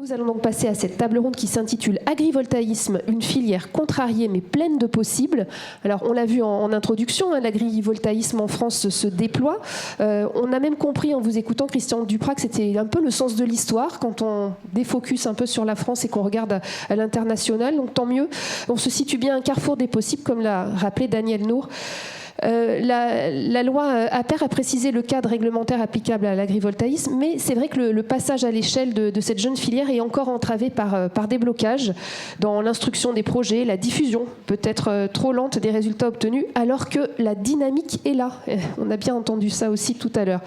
Nous allons donc passer à cette table ronde qui s'intitule « Agrivoltaïsme, une filière contrariée mais pleine de possibles ». Alors, on l'a vu en introduction, hein, l'agrivoltaïsme en France se déploie. On a même compris en vous écoutant, Christian Duprat, que c'était un peu le sens de l'histoire quand on défocus un peu sur la France et qu'on regarde à l'international. Donc, tant mieux. On se situe bien à un carrefour des possibles, comme l'a rappelé Daniel Nour. La loi APER a précisé le cadre réglementaire applicable à l'agrivoltaïsme, mais c'est vrai que le passage à l'échelle de cette jeune filière est encore entravé par des blocages dans l'instruction des projets, la diffusion peut-être trop lente des résultats obtenus, alors que la dynamique est là. On a bien entendu ça aussi tout à l'heure.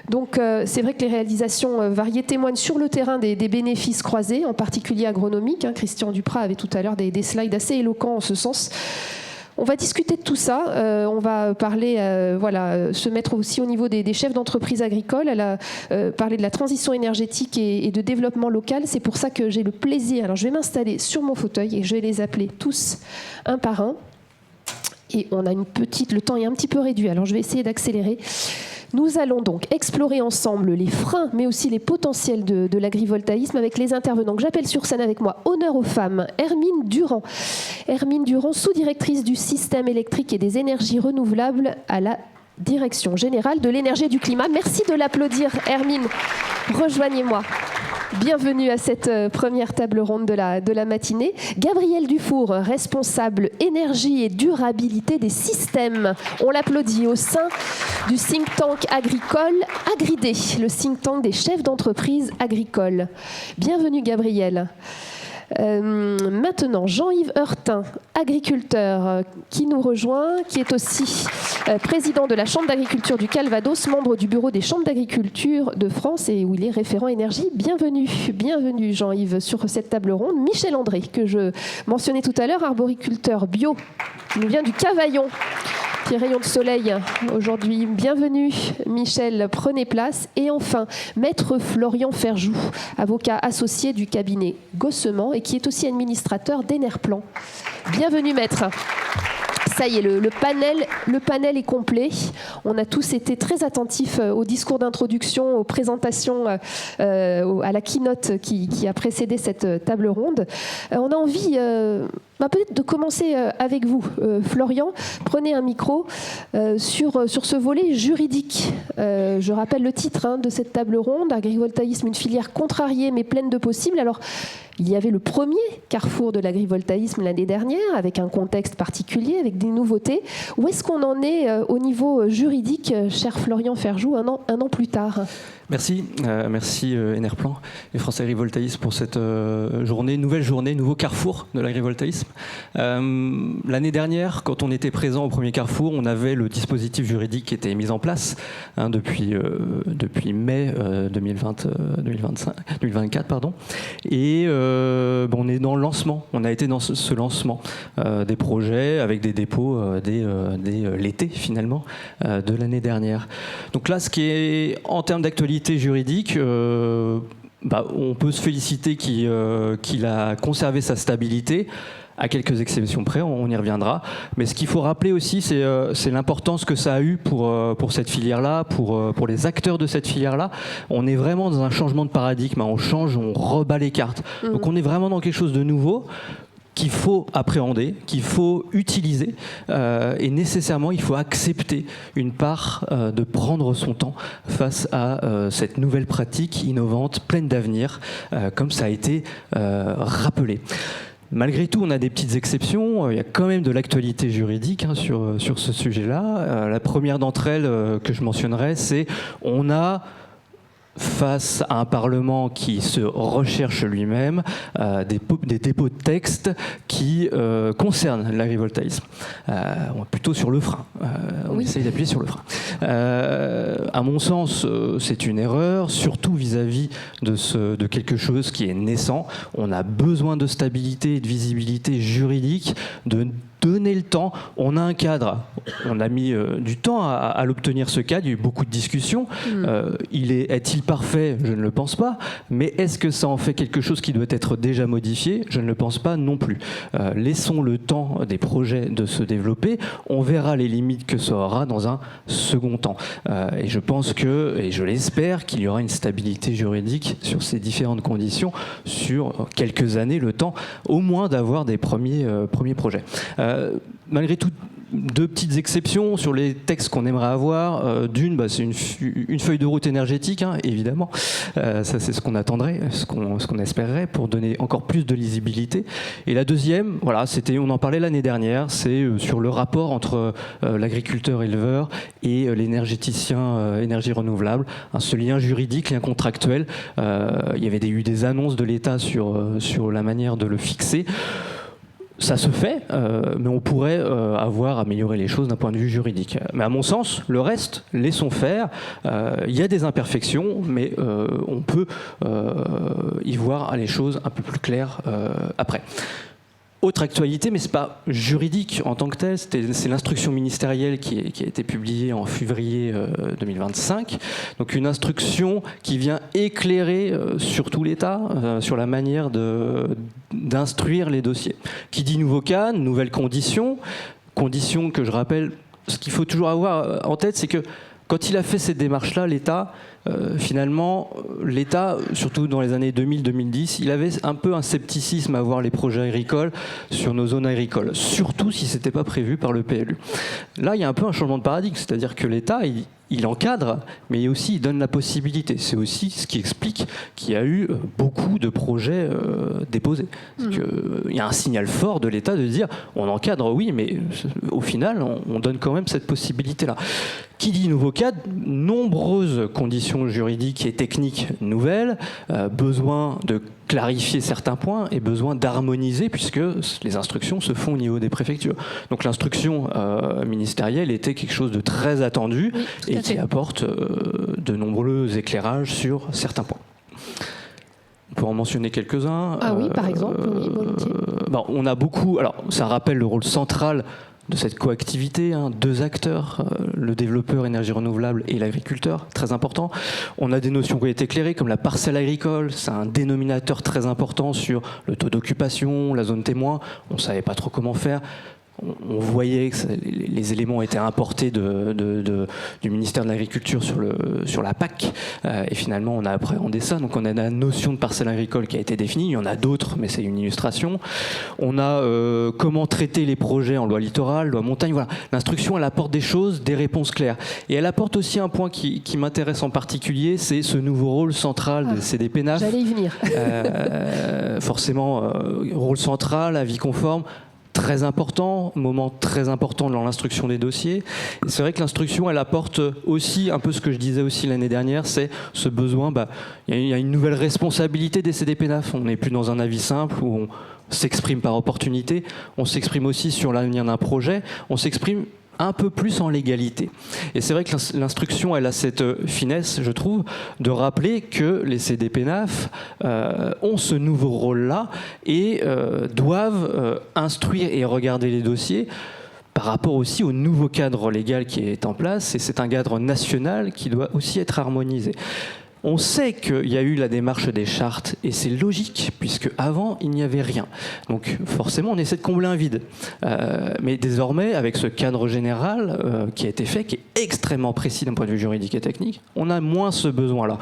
Donc c'est vrai que les réalisations variées témoignent sur le terrain des bénéfices croisés, en particulier agronomiques. Hein. Christian Duprat avait tout à l'heure des slides assez éloquents en ce sens. On va discuter de tout ça. On va parler, se mettre aussi au niveau des chefs d'entreprise agricole. Elle a parlé de la transition énergétique et de développement local. C'est pour ça que j'ai le plaisir. Alors, je vais m'installer sur mon fauteuil et je vais les appeler tous un par un. Et on a le temps est un petit peu réduit. Alors, je vais essayer d'accélérer. Nous allons donc explorer ensemble les freins, mais aussi les potentiels de l'agrivoltaïsme avec les intervenants que j'appelle sur scène avec moi. Honneur aux femmes. Hermine Durand. Hermine Durand, sous-directrice du système électrique et des énergies renouvelables à la Direction générale de l'énergie et du climat. Merci de l'applaudir, Hermine. Rejoignez-moi. Bienvenue à cette première table ronde de la matinée. Gabriel Dufour, responsable énergie et durabilité des systèmes. On l'applaudit au sein du think tank agricole Agridé, le think tank des chefs d'entreprise agricoles. Bienvenue Gabriel. Maintenant, Jean-Yves Heurtin, agriculteur, qui nous rejoint, qui est aussi président de la Chambre d'agriculture du Calvados, membre du bureau des chambres d'agriculture de France et où il est référent énergie. Bienvenue Jean-Yves sur cette table ronde. Michel André, que je mentionnais tout à l'heure, arboriculteur bio, qui nous vient du Cavaillon. Petit rayon de soleil aujourd'hui. Bienvenue Michel, prenez place. Et enfin, maître Florian Ferjou, avocat associé du cabinet Gossement et qui est aussi administrateur d'Enerplan. Bienvenue maître. Ça y est, le panel est complet. On a tous été très attentifs au discours d'introduction, aux présentations, à la keynote qui a précédé cette table ronde. On a envie peut-être de commencer avec vous, Florian. Prenez un micro sur ce volet juridique. Je rappelle le titre de cette table ronde, agrivoltaïsme, une filière contrariée mais pleine de possibles. Alors, il y avait le premier carrefour de l'agrivoltaïsme l'année dernière, avec un contexte particulier, avec des nouveautés. Où est-ce qu'on en est au niveau juridique, cher Florian Ferjou, un an plus tard ? Merci Enerplan et France Agrivoltaïsme pour cette nouvelle journée, nouveau carrefour de l'agrivoltaïsme. L'année dernière, quand on était présent au premier carrefour, on avait le dispositif juridique qui était mis en place depuis mai 2024. Et on est dans le lancement. On a été dans ce lancement des projets avec des dépôts dès l'été finalement de l'année dernière. Donc là, ce qui est en termes d'actualité juridique, on peut se féliciter qu'il a conservé sa stabilité, à quelques exceptions près, on y reviendra. Mais ce qu'il faut rappeler aussi, c'est l'importance que ça a eu pour cette filière-là, pour les acteurs de cette filière-là. On est vraiment dans un changement de paradigme, on change, on rebat les cartes. Donc on est vraiment dans quelque chose de nouveau qu'il faut appréhender, qu'il faut utiliser et nécessairement il faut accepter une part de prendre son temps face à cette nouvelle pratique innovante, pleine d'avenir, comme ça a été rappelé. Malgré tout, on a des petites exceptions. Il y a quand même de l'actualité juridique sur ce sujet-là. La première d'entre elles que je mentionnerai, c'est on a face à un Parlement qui se recherche lui-même des dépôts de textes qui concernent l'agrivoltaïsme. Plutôt sur le frein. On essaye d'appuyer sur le frein. À mon sens, c'est une erreur, surtout vis-à-vis de quelque chose qui est naissant. On a besoin de stabilité et de visibilité juridique, de donner le temps. On a un cadre. On a mis du temps à l'obtenir, ce cadre. Il y a eu beaucoup de discussions. Est-il parfait? Je ne le pense pas. Mais est-ce que ça en fait quelque chose qui doit être déjà modifié? Je ne le pense pas non plus. Laissons le temps des projets de se développer. On verra les limites que ça aura dans un second temps. Et je pense et je l'espère, qu'il y aura une stabilité juridique sur ces différentes conditions sur quelques années, le temps au moins d'avoir des premiers projets. Malgré tout, deux petites exceptions sur les textes qu'on aimerait avoir. D'une, c'est une feuille de route énergétique, hein, évidemment. Ça, c'est ce qu'on attendrait, ce qu'on espérerait pour donner encore plus de lisibilité. Et la deuxième, voilà, on en parlait l'année dernière, c'est sur le rapport entre l'agriculteur-éleveur et l'énergéticien énergie renouvelable. Ce lien juridique, lien contractuel. Il y avait eu des annonces de l'État sur la manière de le fixer. Ça se fait, mais on pourrait avoir amélioré les choses d'un point de vue juridique. Mais à mon sens, le reste, laissons faire. Il y a des imperfections, mais on peut y voir les choses un peu plus claires après. Autre actualité, mais ce n'est pas juridique en tant que tel, c'est l'instruction ministérielle qui a été publiée en février 2025. Donc une instruction qui vient éclairer surtout l'État sur la manière d'instruire les dossiers. Qui dit nouveau cadre, nouvelles conditions que je rappelle, ce qu'il faut toujours avoir en tête, c'est que quand il a fait cette démarche-là, l'État, finalement, l'État, surtout dans les années 2000-2010, il avait un peu un scepticisme à voir les projets agricoles sur nos zones agricoles, surtout si ce n'était pas prévu par le PLU. Là, il y a un peu un changement de paradigme, c'est-à-dire que l'État, il encadre, mais aussi il donne la possibilité. C'est aussi ce qui explique qu'il y a eu beaucoup de projets déposés. Il y a un signal fort de l'État de dire on encadre, oui, mais au final, on donne quand même cette possibilité-là. Qui dit nouveau cadre, nombreuses conditions juridiques et techniques nouvelles, besoin de clarifier certains points et besoin d'harmoniser puisque les instructions se font au niveau des préfectures. Donc l'instruction ministérielle était quelque chose de très attendu et qui apporte de nombreux éclairages sur certains points. On peut en mentionner quelques-uns. Ah oui, par exemple, oui, volontiers. On a beaucoup. Alors, ça rappelle le rôle central de cette coactivité, deux acteurs, le développeur énergie renouvelable et l'agriculteur, très important. On a des notions qui ont été éclairées, comme la parcelle agricole, c'est un dénominateur très important sur le taux d'occupation, la zone témoin, on ne savait pas trop comment faire. On voyait que les éléments étaient importés du ministère de l'Agriculture sur la PAC, et finalement on a appréhendé ça. Donc on a la notion de parcelle agricole qui a été définie, il y en a d'autres, mais c'est une illustration. On a comment traiter les projets en loi littorale, loi montagne. Voilà, l'instruction elle apporte des choses, des réponses claires. Et elle apporte aussi un point qui m'intéresse en particulier, c'est ce nouveau rôle central des CDPENAF. J'allais y venir. Forcément, rôle central, avis conforme. Très important, moment très important dans l'instruction des dossiers. Et c'est vrai que l'instruction, elle apporte aussi un peu ce que je disais aussi l'année dernière, c'est ce besoin, il y a une nouvelle responsabilité des CDPENAF. On n'est plus dans un avis simple où on s'exprime par opportunité, on s'exprime aussi sur l'avenir d'un projet, on s'exprime un peu plus en légalité. Et c'est vrai que l'instruction, elle a cette finesse, je trouve, de rappeler que les CDPENAF ont ce nouveau rôle-là et doivent instruire et regarder les dossiers par rapport aussi au nouveau cadre légal qui est en place. Et c'est un cadre national qui doit aussi être harmonisé. On sait qu'il y a eu la démarche des chartes et c'est logique puisque avant il n'y avait rien. Donc forcément on essaie de combler un vide. Mais désormais avec ce cadre général qui a été fait, qui est extrêmement précis d'un point de vue juridique et technique, on a moins ce besoin-là.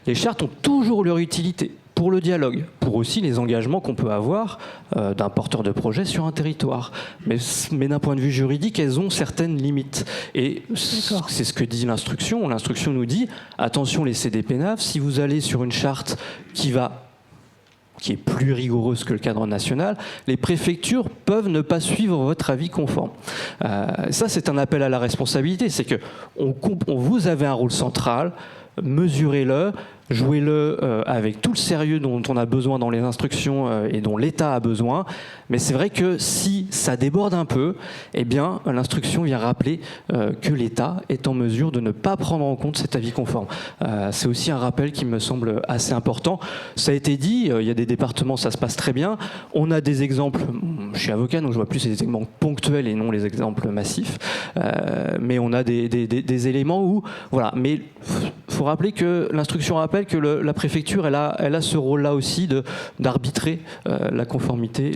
Les chartes ont toujours leur utilité pour le dialogue, pour aussi les engagements qu'on peut avoir d'un porteur de projet sur un territoire. Mais d'un point de vue juridique, elles ont certaines limites. Et c'est ce que dit l'instruction. L'instruction nous dit, attention les CDPENAF, si vous allez sur une charte qui est plus rigoureuse que le cadre national, les préfectures peuvent ne pas suivre votre avis conforme. Ça, c'est un appel à la responsabilité. C'est que vous avez un rôle central, mesurez-le, jouez-le avec tout le sérieux dont on a besoin dans les instructions et dont l'État a besoin. Mais c'est vrai que si ça déborde un peu, eh bien, l'instruction vient rappeler que l'État est en mesure de ne pas prendre en compte cet avis conforme. C'est aussi un rappel qui me semble assez important. Ça a été dit, il y a des départements, ça se passe très bien. On a des exemples, je suis avocat, donc je vois plus les exemples ponctuels et non les exemples massifs. Mais on a des éléments où, voilà. Mais il faut rappeler que l'instruction rappelle que la préfecture, elle a ce rôle-là aussi d'arbitrer la conformité,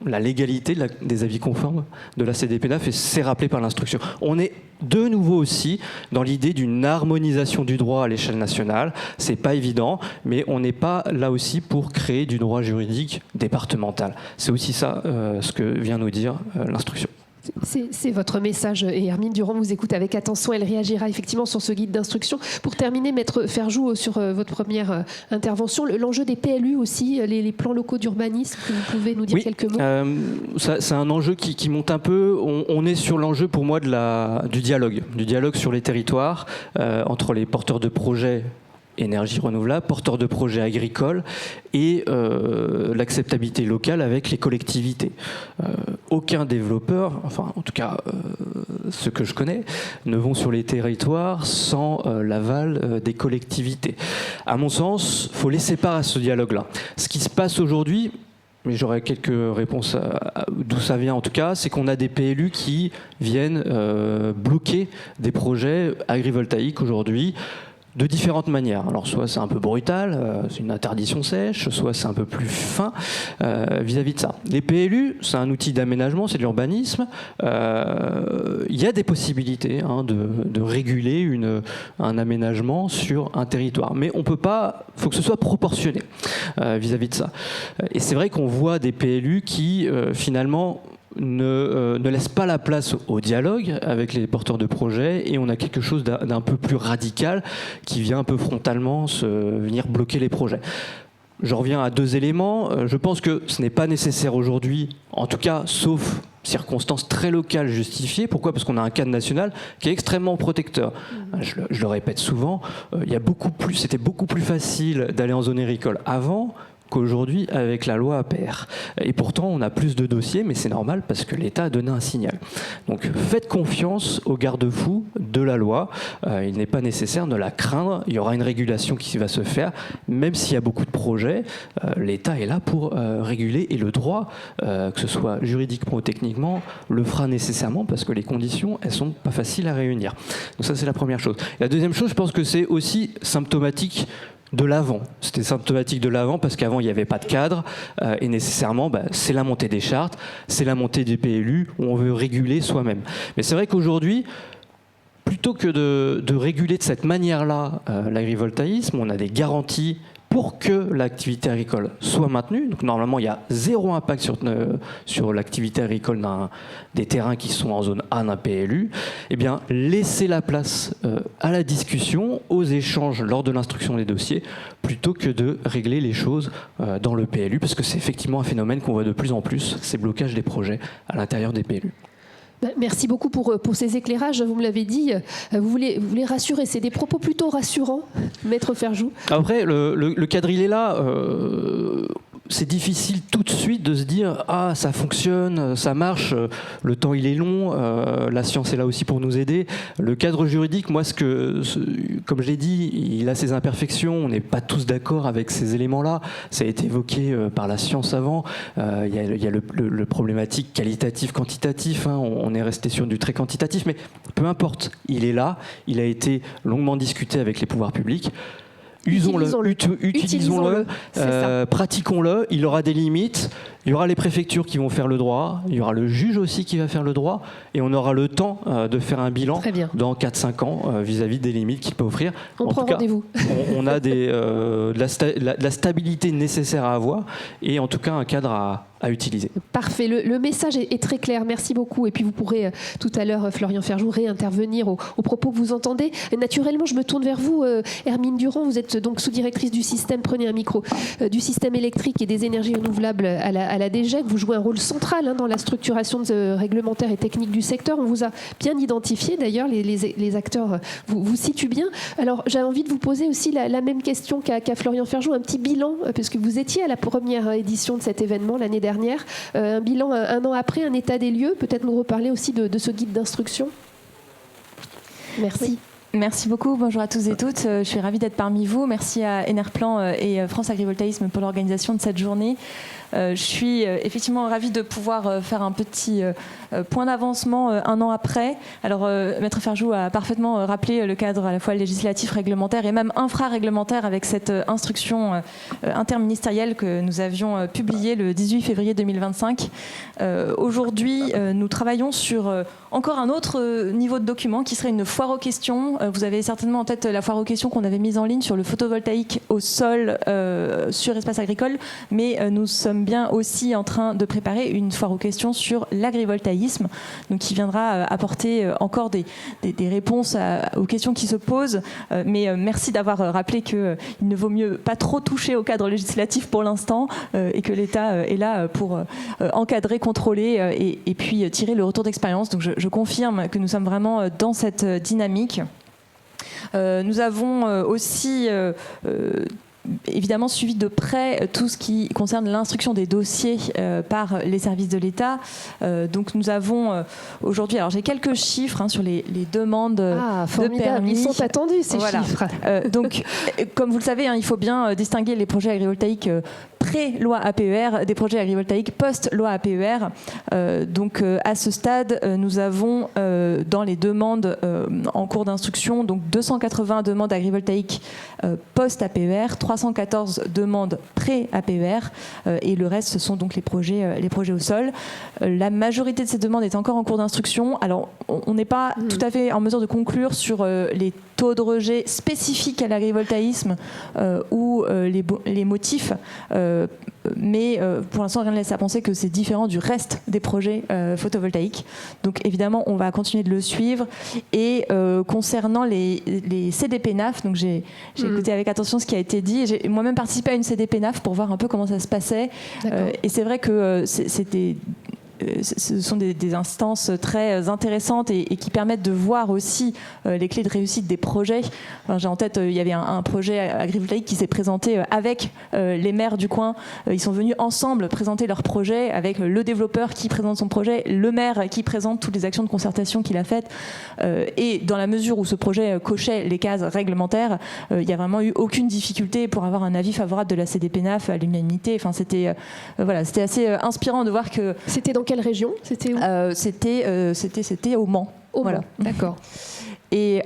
la légalité des avis conformes de la CDPENAF, et c'est rappelé par l'instruction. On est de nouveau aussi dans l'idée d'une harmonisation du droit à l'échelle nationale. C'est pas évident, mais on n'est pas là aussi pour créer du droit juridique départemental. C'est aussi ça ce que vient nous dire l'instruction. C'est votre message, et Hermine Durand vous écoute avec attention. Elle réagira effectivement sur ce guide d'instruction. Pour terminer, Maître Ferjou, sur votre première intervention, l'enjeu des PLU aussi, les plans locaux d'urbanisme, que vous pouvez nous dire quelques mots. C'est un enjeu qui monte un peu. On est sur l'enjeu pour moi du dialogue sur les territoires entre les porteurs de projets énergie renouvelable, porteurs de projets agricoles et l'acceptabilité locale avec les collectivités. Aucun développeur, enfin en tout cas ceux que je connais, ne vont sur les territoires sans l'aval des collectivités. À mon sens, il faut laisser part à ce dialogue-là. Ce qui se passe aujourd'hui, mais j'aurais quelques réponses d'où ça vient en tout cas, c'est qu'on a des PLU qui viennent bloquer des projets agrivoltaïques aujourd'hui, de différentes manières. Alors soit c'est un peu brutal, c'est une interdiction sèche, soit c'est un peu plus fin vis-à-vis de ça. Les PLU, c'est un outil d'aménagement, c'est de l'urbanisme. Il y a des possibilités de réguler un aménagement sur un territoire. Mais on peut pas, il faut que ce soit proportionné vis-à-vis de ça. Et c'est vrai qu'on voit des PLU qui finalement ne laisse pas la place au dialogue avec les porteurs de projets, et on a quelque chose d'un peu plus radical qui vient un peu frontalement venir bloquer les projets. Je reviens à deux éléments. Je pense que ce n'est pas nécessaire aujourd'hui, en tout cas, sauf circonstances très locales justifiées. Pourquoi ? Parce qu'on a un cadre national qui est extrêmement protecteur. Je le répète souvent, c'était beaucoup plus facile d'aller en zone agricole avant qu'aujourd'hui avec la loi APR. Et pourtant, on a plus de dossiers, mais c'est normal parce que l'État a donné un signal. Donc faites confiance aux garde-fous de la loi. Il n'est pas nécessaire de la craindre. Il y aura une régulation qui va se faire. Même s'il y a beaucoup de projets, l'État est là pour réguler, et le droit, que ce soit juridiquement ou techniquement, le fera nécessairement parce que les conditions, elles sont pas faciles à réunir. Donc ça, c'est la première chose. La deuxième chose, je pense que c'est aussi symptomatique de l'avant. C'était symptomatique de l'avant parce qu'avant il n'y avait pas de cadre et nécessairement c'est la montée des chartes, c'est la montée des PLU où on veut réguler soi-même. Mais c'est vrai qu'aujourd'hui, plutôt que de réguler de cette manière-là l'agrivoltaïsme, on a des garanties pour que l'activité agricole soit maintenue. Donc normalement, il y a zéro impact sur l'activité agricole des terrains qui sont en zone A d'un PLU. Eh bien, laissez la place à la discussion, aux échanges lors de l'instruction des dossiers, plutôt que de régler les choses dans le PLU, parce que c'est effectivement un phénomène qu'on voit de plus en plus, ces blocages des projets à l'intérieur des PLU. Merci beaucoup pour ces éclairages. Vous me l'avez dit, vous voulez rassurer. C'est des propos plutôt rassurants, Maître Ferjou. Après, le cadre, il est là. C'est difficile tout de suite de se dire « Ah, ça fonctionne, ça marche, le temps il est long, la science est là aussi pour nous aider ». Le cadre juridique, moi, comme je l'ai dit, il a ses imperfections, on n'est pas tous d'accord avec ces éléments-là. Ça a été évoqué par la science avant. Il y a le problématique qualitatif-quantitatif, on est resté sur du très quantitatif, mais peu importe, il est là, il a été longuement discuté avec les pouvoirs publics. Utilisons-le, pratiquons-le, il aura des limites, il y aura les préfectures qui vont faire le droit, il y aura le juge aussi qui va faire le droit, et on aura le temps de faire un bilan dans 4-5 ans vis-à-vis des limites qu'il peut offrir. On prend rendez-vous. On a de la stabilité nécessaire à avoir, et en tout cas un cadre à utiliser. Parfait, le message est très clair, merci beaucoup. Et puis vous pourrez tout à l'heure, Florian Ferjou, réintervenir aux propos que vous entendez. Et naturellement, je me tourne vers vous, Hermine Durand, vous êtes donc sous-directrice du système, prenez un micro, du système électrique et des énergies renouvelables à à la DGEC. Vous jouez un rôle central dans la structuration réglementaire et technique du secteur. On vous a bien identifié, d'ailleurs, les acteurs vous situent bien. Alors, j'avais envie de vous poser aussi la même question qu'à Florian Ferjou, un petit bilan, puisque vous étiez à la première édition de cet événement l'année dernière. Un bilan un an après, un état des lieux. Peut-être nous reparler aussi de ce guide d'instruction. Merci. Oui. Merci beaucoup, bonjour à tous et toutes. Je suis ravie d'être parmi vous. Merci à Enerplan et France Agrivoltaïsme pour l'organisation de cette journée. Je suis effectivement ravie de pouvoir faire un petit point d'avancement un an après. Alors, Maître Ferjou a parfaitement rappelé le cadre à la fois législatif, réglementaire et même infra-réglementaire avec cette instruction interministérielle que nous avions publiée le 18 février 2025. Aujourd'hui, nous travaillons sur encore un autre niveau de document qui serait une foire aux questions. Vous avez certainement en tête la foire aux questions qu'on avait mise en ligne sur le photovoltaïque au sol sur espace agricole, mais nous sommes bien aussi en train de préparer une foire aux questions sur l'agrivoltaïsme, donc qui viendra apporter encore des réponses aux questions qui se posent. Mais merci d'avoir rappelé qu'il ne vaut mieux pas trop toucher au cadre législatif pour l'instant et que l'État est là pour encadrer, contrôler et puis tirer le retour d'expérience. Donc je confirme que nous sommes vraiment dans cette dynamique. Nous avons aussi évidemment suivi de près tout ce qui concerne l'instruction des dossiers par les services de l'État. Donc nous avons aujourd'hui, alors j'ai quelques chiffres sur les demandes de permis. Ils sont attendus ces chiffres. Donc comme vous le savez, il faut bien distinguer les projets agrivoltaïques pré-loi APER des projets agrivoltaïques post-loi APER. Donc à ce stade, nous avons dans les demandes en cours d'instruction donc 280 demandes agrivoltaïques post-APER, 314 demandes pré-APER et le reste ce sont donc les projets au sol. La majorité de ces demandes est encore en cours d'instruction. Alors on n'est pas tout à fait en mesure de conclure sur les taux de rejet spécifiques à l'agrivoltaïsme ou les motifs, mais pour l'instant rien ne laisse à penser que c'est différent du reste des projets photovoltaïques. Donc évidemment on va continuer de le suivre. Et concernant les CDP-NAF, donc j'ai écouté avec attention ce qui a été dit. J'ai moi-même participé à une CDP-NAF pour voir un peu comment ça se passait. Et c'est vrai que ce sont des instances très intéressantes et qui permettent de voir aussi les clés de réussite des projets. Enfin, j'ai en tête, il y avait un projet agrivoltaïque qui s'est présenté avec les maires du coin. Ils sont venus ensemble présenter leur projet avec le développeur qui présente son projet, le maire qui présente toutes les actions de concertation qu'il a faites. Et dans la mesure où ce projet cochait les cases réglementaires, il n'y a vraiment eu aucune difficulté pour avoir un avis favorable de la CDP-NAF à l'unanimité. Enfin, c'était assez inspirant de voir que... C'était dans quelle région ? C'était où ? C'était au Mans. Voilà. D'accord. Et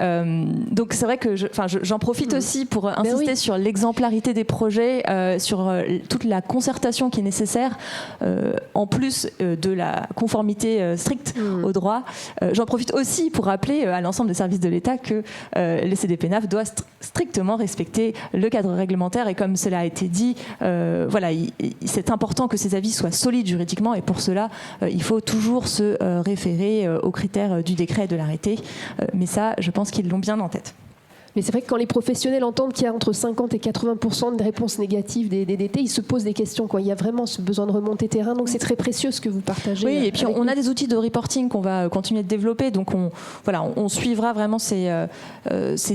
donc c'est vrai que j'en profite aussi pour insister sur l'exemplarité des projets, sur toute la concertation qui est nécessaire, en plus de la conformité stricte au droit. J'en profite aussi pour rappeler à l'ensemble des services de l'État que les CDP-NAF doivent strictement respecter le cadre réglementaire et comme cela a été dit, c'est important que ces avis soient solides juridiquement et pour cela il faut toujours se référer aux critères du décret et de l'arrêté. Mais ça, je pense qu'ils l'ont bien en tête. Mais c'est vrai que quand les professionnels entendent qu'il y a entre 50 et 80% de réponses négatives des DDT, ils se posent des questions. Il y a vraiment ce besoin de remonter terrain. Donc c'est très précieux ce que vous partagez. Oui, et puis on a des outils de reporting qu'on va continuer de développer. Donc on suivra vraiment ces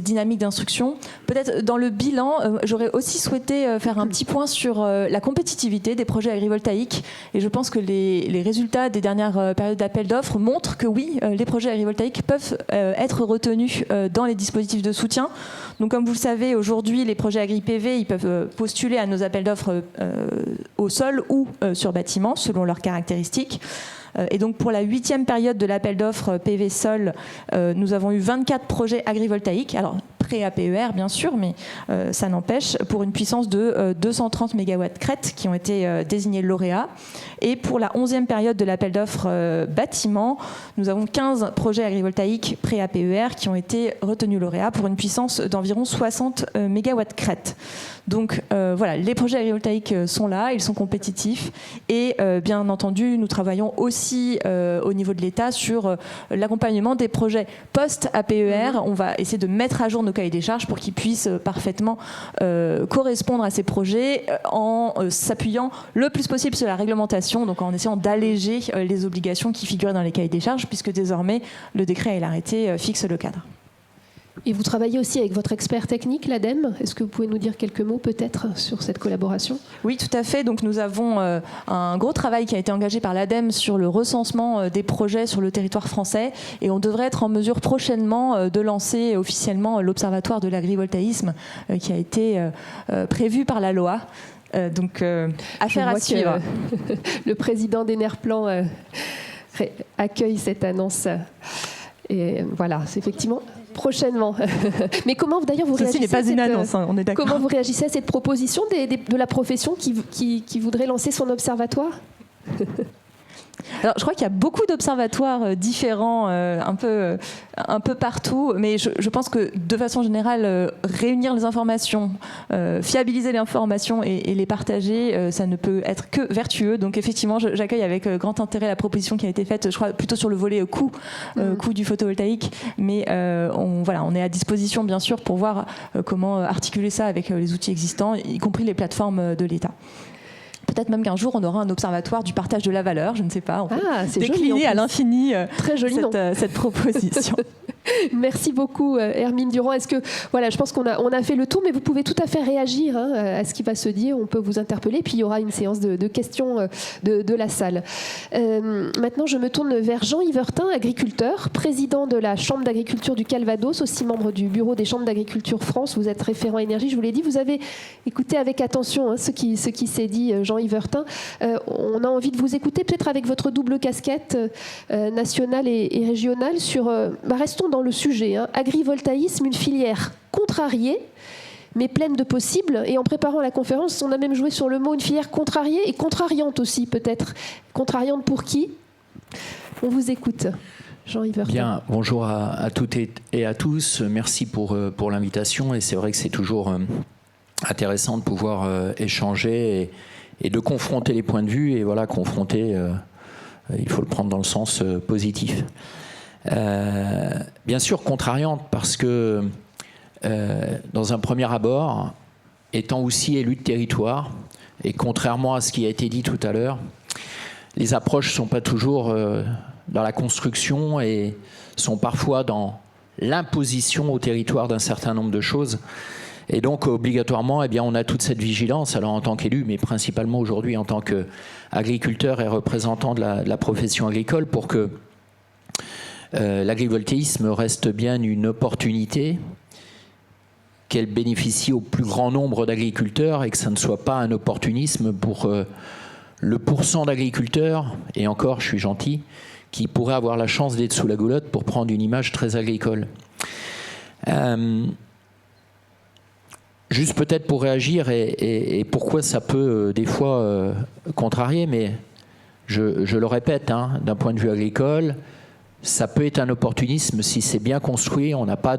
dynamiques d'instruction. Peut-être dans le bilan, j'aurais aussi souhaité faire un petit point sur la compétitivité des projets agrivoltaïques. Et je pense que les résultats des dernières périodes d'appel d'offres montrent que oui, les projets agrivoltaïques peuvent être retenus dans les dispositifs de soutien. Donc, comme vous le savez, aujourd'hui, les projets agri-PV, ils peuvent postuler à nos appels d'offres au sol ou sur bâtiment, selon leurs caractéristiques. Et donc, pour la 8e période de l'appel d'offres PV sol, nous avons eu 24 projets agrivoltaïques. Alors, pré-APER, bien sûr, mais ça n'empêche, pour une puissance de 230 MW crête qui ont été désignés lauréats. Et pour la 11e période de l'appel d'offres bâtiment, nous avons 15 projets agrivoltaïques pré-APER qui ont été retenus lauréats pour une puissance d'environ 60 MW crête. Donc les projets agrivoltaïques sont là, ils sont compétitifs et bien entendu nous travaillons aussi au niveau de l'État sur l'accompagnement des projets post-APER. On va essayer de mettre à jour nos cahier des charges pour qu'ils puissent parfaitement correspondre à ces projets en s'appuyant le plus possible sur la réglementation, donc en essayant d'alléger les obligations qui figurent dans les cahiers des charges, puisque désormais le décret et l'arrêté fixent le cadre. Et vous travaillez aussi avec votre expert technique, l'ADEME. Est-ce que vous pouvez nous dire quelques mots peut-être sur cette collaboration ? Oui, tout à fait. Donc nous avons un gros travail qui a été engagé par l'ADEME sur le recensement des projets sur le territoire français, et on devrait être en mesure prochainement de lancer officiellement l'Observatoire de l'agrivoltaïsme qui a été prévu par la loi. Donc affaire à suivre. Le président d'Enerplan accueille cette annonce. Et voilà, c'est effectivement prochainement. Mais comment d'ailleurs vous réagissez n'est pas une annonce, on est d'accord. Comment vous réagissez à cette proposition de la profession qui voudrait lancer son observatoire ? Alors, je crois qu'il y a beaucoup d'observatoires différents, un peu partout, mais je pense que de façon générale, réunir les informations, fiabiliser les informations et les partager, ça ne peut être que vertueux. Donc effectivement, j'accueille avec grand intérêt la proposition qui a été faite, je crois plutôt sur le volet coût du photovoltaïque, mais on est à disposition bien sûr pour voir comment articuler ça avec les outils existants, y compris les plateformes de l'État. Peut-être même qu'un jour, on aura un observatoire du partage de la valeur, je ne sais pas. On peut décliner à l'infini cette proposition. Merci beaucoup, Hermine Durand. Est-ce que, je pense qu'on a fait le tour, mais vous pouvez tout à fait réagir à ce qui va se dire. On peut vous interpeller, puis il y aura une séance de questions de la salle. Maintenant, je me tourne vers Jean Yvertin, agriculteur, président de la Chambre d'agriculture du Calvados, aussi membre du bureau des chambres d'agriculture France. Vous êtes référent énergie, je vous l'ai dit. Vous avez écouté avec attention ce qui s'est dit, Jean Yvertin. On a envie de vous écouter, peut-être avec votre double casquette nationale et régionale sur... restons dans le sujet. Agrivoltaïsme, une filière contrariée, mais pleine de possibles. Et en préparant la conférence, on a même joué sur le mot une filière contrariée et contrariante aussi, peut-être. Contrariante pour qui ? On vous écoute. Jean Yvertin. Bien, bonjour à toutes et à tous. Merci pour l'invitation. Et c'est vrai que c'est toujours intéressant de pouvoir échanger et de confronter les points de vue. Et voilà, confronter, il faut le prendre dans le sens positif. Bien sûr contrariante parce que dans un premier abord, étant aussi élu de territoire, et contrairement à ce qui a été dit tout à l'heure, les approches ne sont pas toujours dans la construction et sont parfois dans l'imposition au territoire d'un certain nombre de choses. Et donc obligatoirement, on a toute cette vigilance, alors en tant qu'élu, mais principalement aujourd'hui en tant qu'agriculteur et représentant de la profession agricole, pour que l'agrivoltaïsme reste bien une opportunité, qu'elle bénéficie au plus grand nombre d'agriculteurs et que ça ne soit pas un opportunisme pour le pourcent d'agriculteurs, et encore je suis gentil, qui pourraient avoir la chance d'être sous la goulotte, pour prendre une image très agricole. Juste peut-être pour réagir et pourquoi ça peut des fois contrarier, mais je le répète, d'un point de vue agricole, ça peut être un opportunisme si c'est bien construit, on n'a pas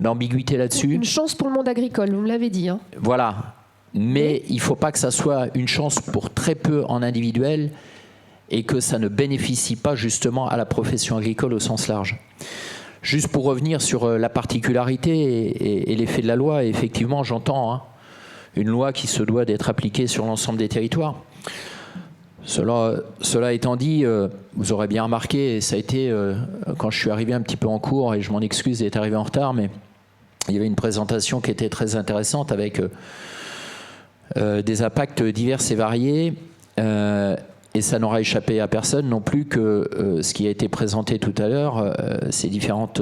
d'ambiguïté là-dessus. Une chance pour le monde agricole, vous me l'avez dit. Voilà, mais il ne faut pas que ça soit une chance pour très peu en individuel et que ça ne bénéficie pas justement à la profession agricole au sens large. Juste pour revenir sur la particularité et l'effet de la loi, et effectivement j'entends une loi qui se doit d'être appliquée sur l'ensemble des territoires. Cela étant dit, vous aurez bien remarqué, et ça a été quand je suis arrivé un petit peu en cours, et je m'en excuse d'être arrivé en retard, mais il y avait une présentation qui était très intéressante avec des impacts divers et variés, et ça n'aura échappé à personne non plus que ce qui a été présenté tout à l'heure, ces différentes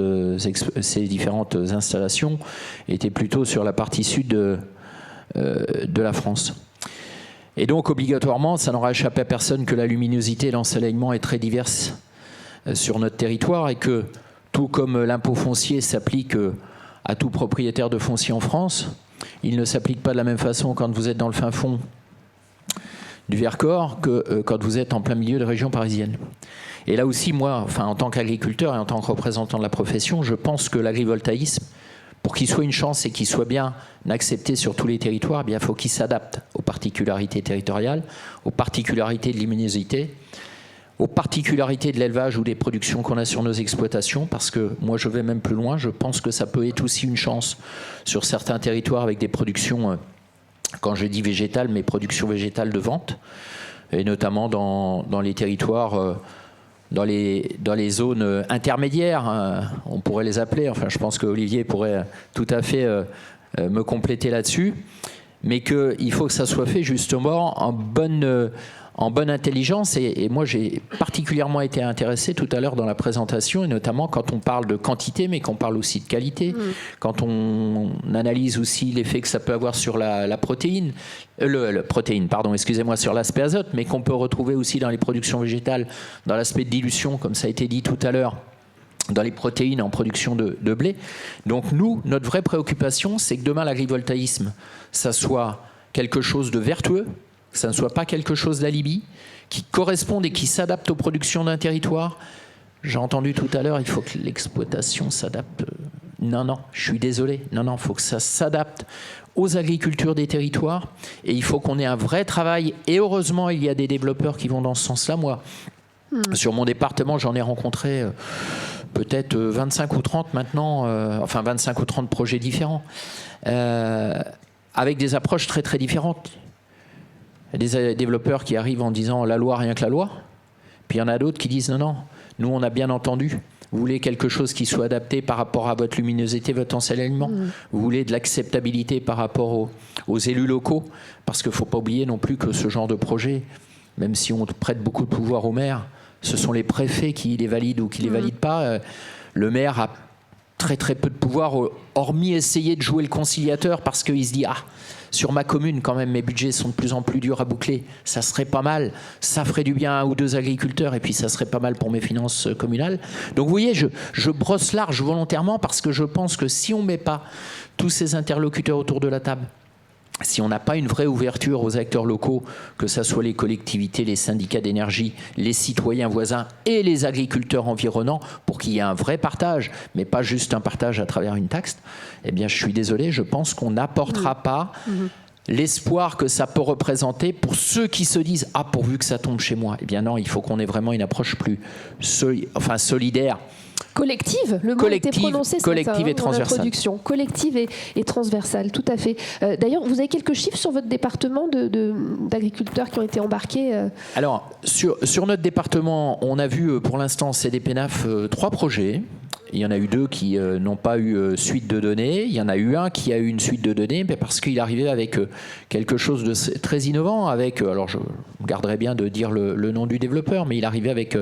installations étaient plutôt sur la partie sud de la France. Et donc, obligatoirement, ça n'aura échappé à personne que la luminosité et l'ensoleillement est très diverse sur notre territoire, et que, tout comme l'impôt foncier s'applique à tout propriétaire de foncier en France, il ne s'applique pas de la même façon quand vous êtes dans le fin fond du Vercors que quand vous êtes en plein milieu de région parisienne. Et là aussi, moi, en tant qu'agriculteur et en tant que représentant de la profession, je pense que l'agrivoltaïsme, pour qu'il soit une chance et qu'il soit bien accepté sur tous les territoires, il faut qu'il s'adapte aux particularités territoriales, aux particularités de luminosité, aux particularités de l'élevage ou des productions qu'on a sur nos exploitations, parce que moi je vais même plus loin, je pense que ça peut être aussi une chance sur certains territoires avec des productions, quand je dis végétales, mais productions végétales de vente, et notamment dans les territoires, dans les zones intermédiaires, on pourrait les appeler, enfin je pense qu'Olivier pourrait tout à fait me compléter là-dessus, mais qu'il faut que ça soit fait justement en bonne intelligence, et moi j'ai particulièrement été intéressé tout à l'heure dans la présentation, et notamment quand on parle de quantité, mais qu'on parle aussi de qualité, quand on analyse aussi l'effet que ça peut avoir sur la protéine, sur l'aspect azote, mais qu'on peut retrouver aussi dans les productions végétales, dans l'aspect de dilution, comme ça a été dit tout à l'heure, dans les protéines en production de blé. Donc nous, notre vraie préoccupation, c'est que demain l'agrivoltaïsme, ça soit quelque chose de vertueux, que ça ne soit pas quelque chose d'alibi, qui corresponde et qui s'adapte aux productions d'un territoire. J'ai entendu tout à l'heure, il faut que l'exploitation s'adapte. Non, je suis désolé. Non, il faut que ça s'adapte aux agricultures des territoires, et il faut qu'on ait un vrai travail, et heureusement, il y a des développeurs qui vont dans ce sens-là. Moi, sur mon département, j'en ai rencontré peut-être 25 ou 30 maintenant, 25 ou 30 projets différents, avec des approches très très différentes. Il y a des développeurs qui arrivent en disant la loi, rien que la loi. Puis il y en a d'autres qui disent non, nous on a bien entendu. Vous voulez quelque chose qui soit adapté par rapport à votre luminosité, votre ensoleillement. Vous voulez de l'acceptabilité par rapport aux élus locaux. Parce qu'il ne faut pas oublier non plus que ce genre de projet, même si on prête beaucoup de pouvoir au maire, ce sont les préfets qui les valident ou qui ne les valident pas. Le maire a très très peu de pouvoir, hormis essayer de jouer le conciliateur, parce qu'il se dit sur ma commune quand même mes budgets sont de plus en plus durs à boucler, ça serait pas mal, ça ferait du bien à un ou deux agriculteurs, et puis ça serait pas mal pour mes finances communales. Donc vous voyez, je brosse large volontairement, parce que je pense que si on ne met pas tous ces interlocuteurs autour de la table, si on n'a pas une vraie ouverture aux acteurs locaux, que ce soit les collectivités, les syndicats d'énergie, les citoyens voisins et les agriculteurs environnants, pour qu'il y ait un vrai partage, mais pas juste un partage à travers une taxe, eh bien je suis désolé, je pense qu'on n'apportera pas l'espoir que ça peut représenter pour ceux qui se disent « Ah, pourvu que ça tombe chez moi ». Eh bien non, il faut qu'on ait vraiment une approche plus solidaire. Collective, le mot a été prononcé collective et transversale. Collective et transversale, tout à fait. D'ailleurs, vous avez quelques chiffres sur votre département d'agriculteurs qui ont été embarqués Alors, sur notre département, on a vu pour l'instant CDPENAF 3 projets. Il y en a eu 2 qui n'ont pas eu suite de données. Il y en a eu un qui a eu une suite de données, mais parce qu'il arrivait avec quelque chose de très innovant. Alors je garderai bien de dire le nom du développeur, mais il arrivait avec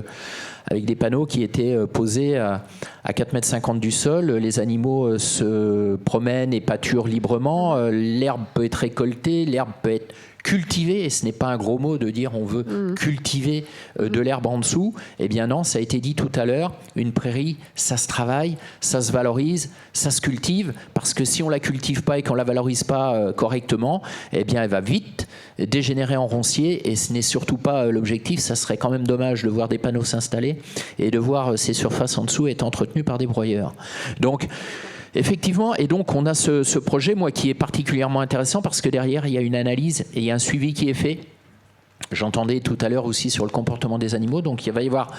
des panneaux qui étaient posés à 4,50 m du sol. Les animaux se promènent et pâturent librement. L'herbe peut être récoltée, l'herbe peut être cultiver, et ce n'est pas un gros mot de dire on veut cultiver de l'herbe en dessous. Eh bien non, ça a été dit tout à l'heure, une prairie, ça se travaille, ça se valorise, ça se cultive, parce que si on la cultive pas et qu'on la valorise pas correctement, eh bien elle va vite dégénérer en roncier, et ce n'est surtout pas l'objectif. Ça serait quand même dommage de voir des panneaux s'installer et de voir ces surfaces en dessous être entretenues par des broyeurs. Donc effectivement, et donc on a ce projet, moi, qui est particulièrement intéressant, parce que derrière, il y a une analyse et il y a un suivi qui est fait. J'entendais tout à l'heure aussi sur le comportement des animaux, donc il va y avoir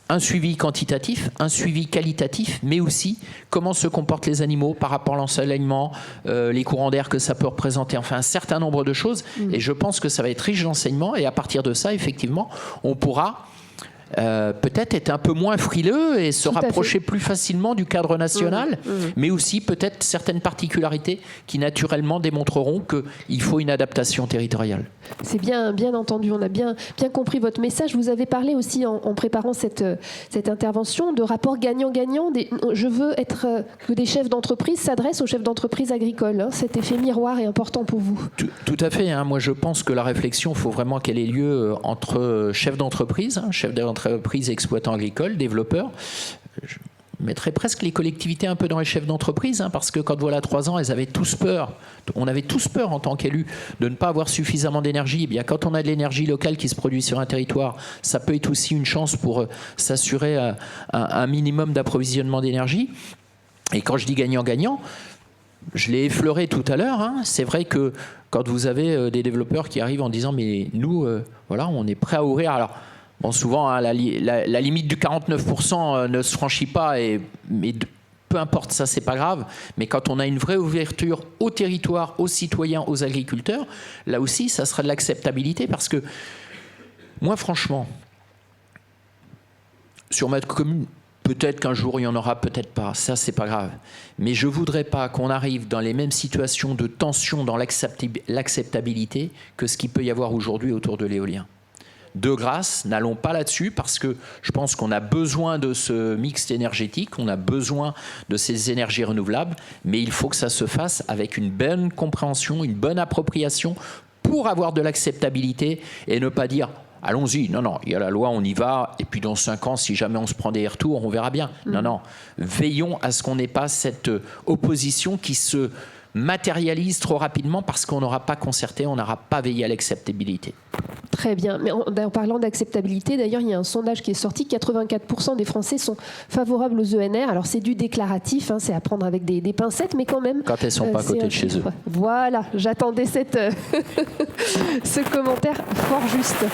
un suivi quantitatif, un suivi qualitatif, mais aussi comment se comportent les animaux par rapport à l'ensoleillement, les courants d'air que ça peut représenter, enfin un certain nombre de choses. Et je pense que ça va être riche d'enseignements, et à partir de ça, effectivement, on pourra peut-être être un peu moins frileux et se rapprocher plus facilement du cadre national, mais aussi peut-être certaines particularités qui naturellement démontreront qu'il faut une adaptation territoriale. C'est bien entendu, on a bien compris votre message. Vous avez parlé aussi en préparant cette intervention de rapport gagnant-gagnant. Je veux que des chefs d'entreprise s'adressent aux chefs d'entreprise agricoles. Hein. Cet effet miroir est important pour vous. Tout à fait. Hein. Moi, je pense que la réflexion, il faut vraiment qu'elle ait lieu entre chefs d'entreprise, chefs d'entreprise, exploitants agricoles, développeurs. Je mettrais presque les collectivités un peu dans les chefs d'entreprise, parce que quand voilà 3 ans, elles avaient tous peur. On avait tous peur en tant qu'élus de ne pas avoir suffisamment d'énergie. Et bien, quand on a de l'énergie locale qui se produit sur un territoire, ça peut être aussi une chance pour s'assurer un minimum d'approvisionnement d'énergie. Et quand je dis gagnant-gagnant, je l'ai effleuré tout à l'heure. C'est vrai que quand vous avez des développeurs qui arrivent en disant mais nous, voilà, on est prêt à ouvrir. Alors, Bon, souvent, hein, la limite du 49% ne se franchit pas, mais peu importe, ça, c'est pas grave. Mais quand on a une vraie ouverture au territoire, aux citoyens, aux agriculteurs, là aussi, ça sera de l'acceptabilité. Parce que, moi, franchement, sur ma commune, peut-être qu'un jour, il n'y en aura, peut-être pas. Ça, c'est pas grave. Mais je ne voudrais pas qu'on arrive dans les mêmes situations de tension dans l'acceptabilité que ce qu'il peut y avoir aujourd'hui autour de l'éolien. De grâce, n'allons pas là-dessus parce que je pense qu'on a besoin de ce mix énergétique, on a besoin de ces énergies renouvelables, mais il faut que ça se fasse avec une bonne compréhension, une bonne appropriation pour avoir de l'acceptabilité et ne pas dire « allons-y, non, il y a la loi, on y va, et puis dans 5 ans, si jamais on se prend des retours, on verra bien. » Non, veillons à ce qu'on n'ait pas cette opposition qui se matérialise trop rapidement parce qu'on n'aura pas concerté, on n'aura pas veillé à l'acceptabilité. Très bien. Mais en parlant d'acceptabilité, d'ailleurs, il y a un sondage qui est sorti. 84% des Français sont favorables aux ENR. Alors, c'est du déclaratif, hein, c'est à prendre avec des pincettes, mais quand même... Quand elles ne sont pas à côté de chez eux. Voilà, j'attendais ce commentaire fort juste.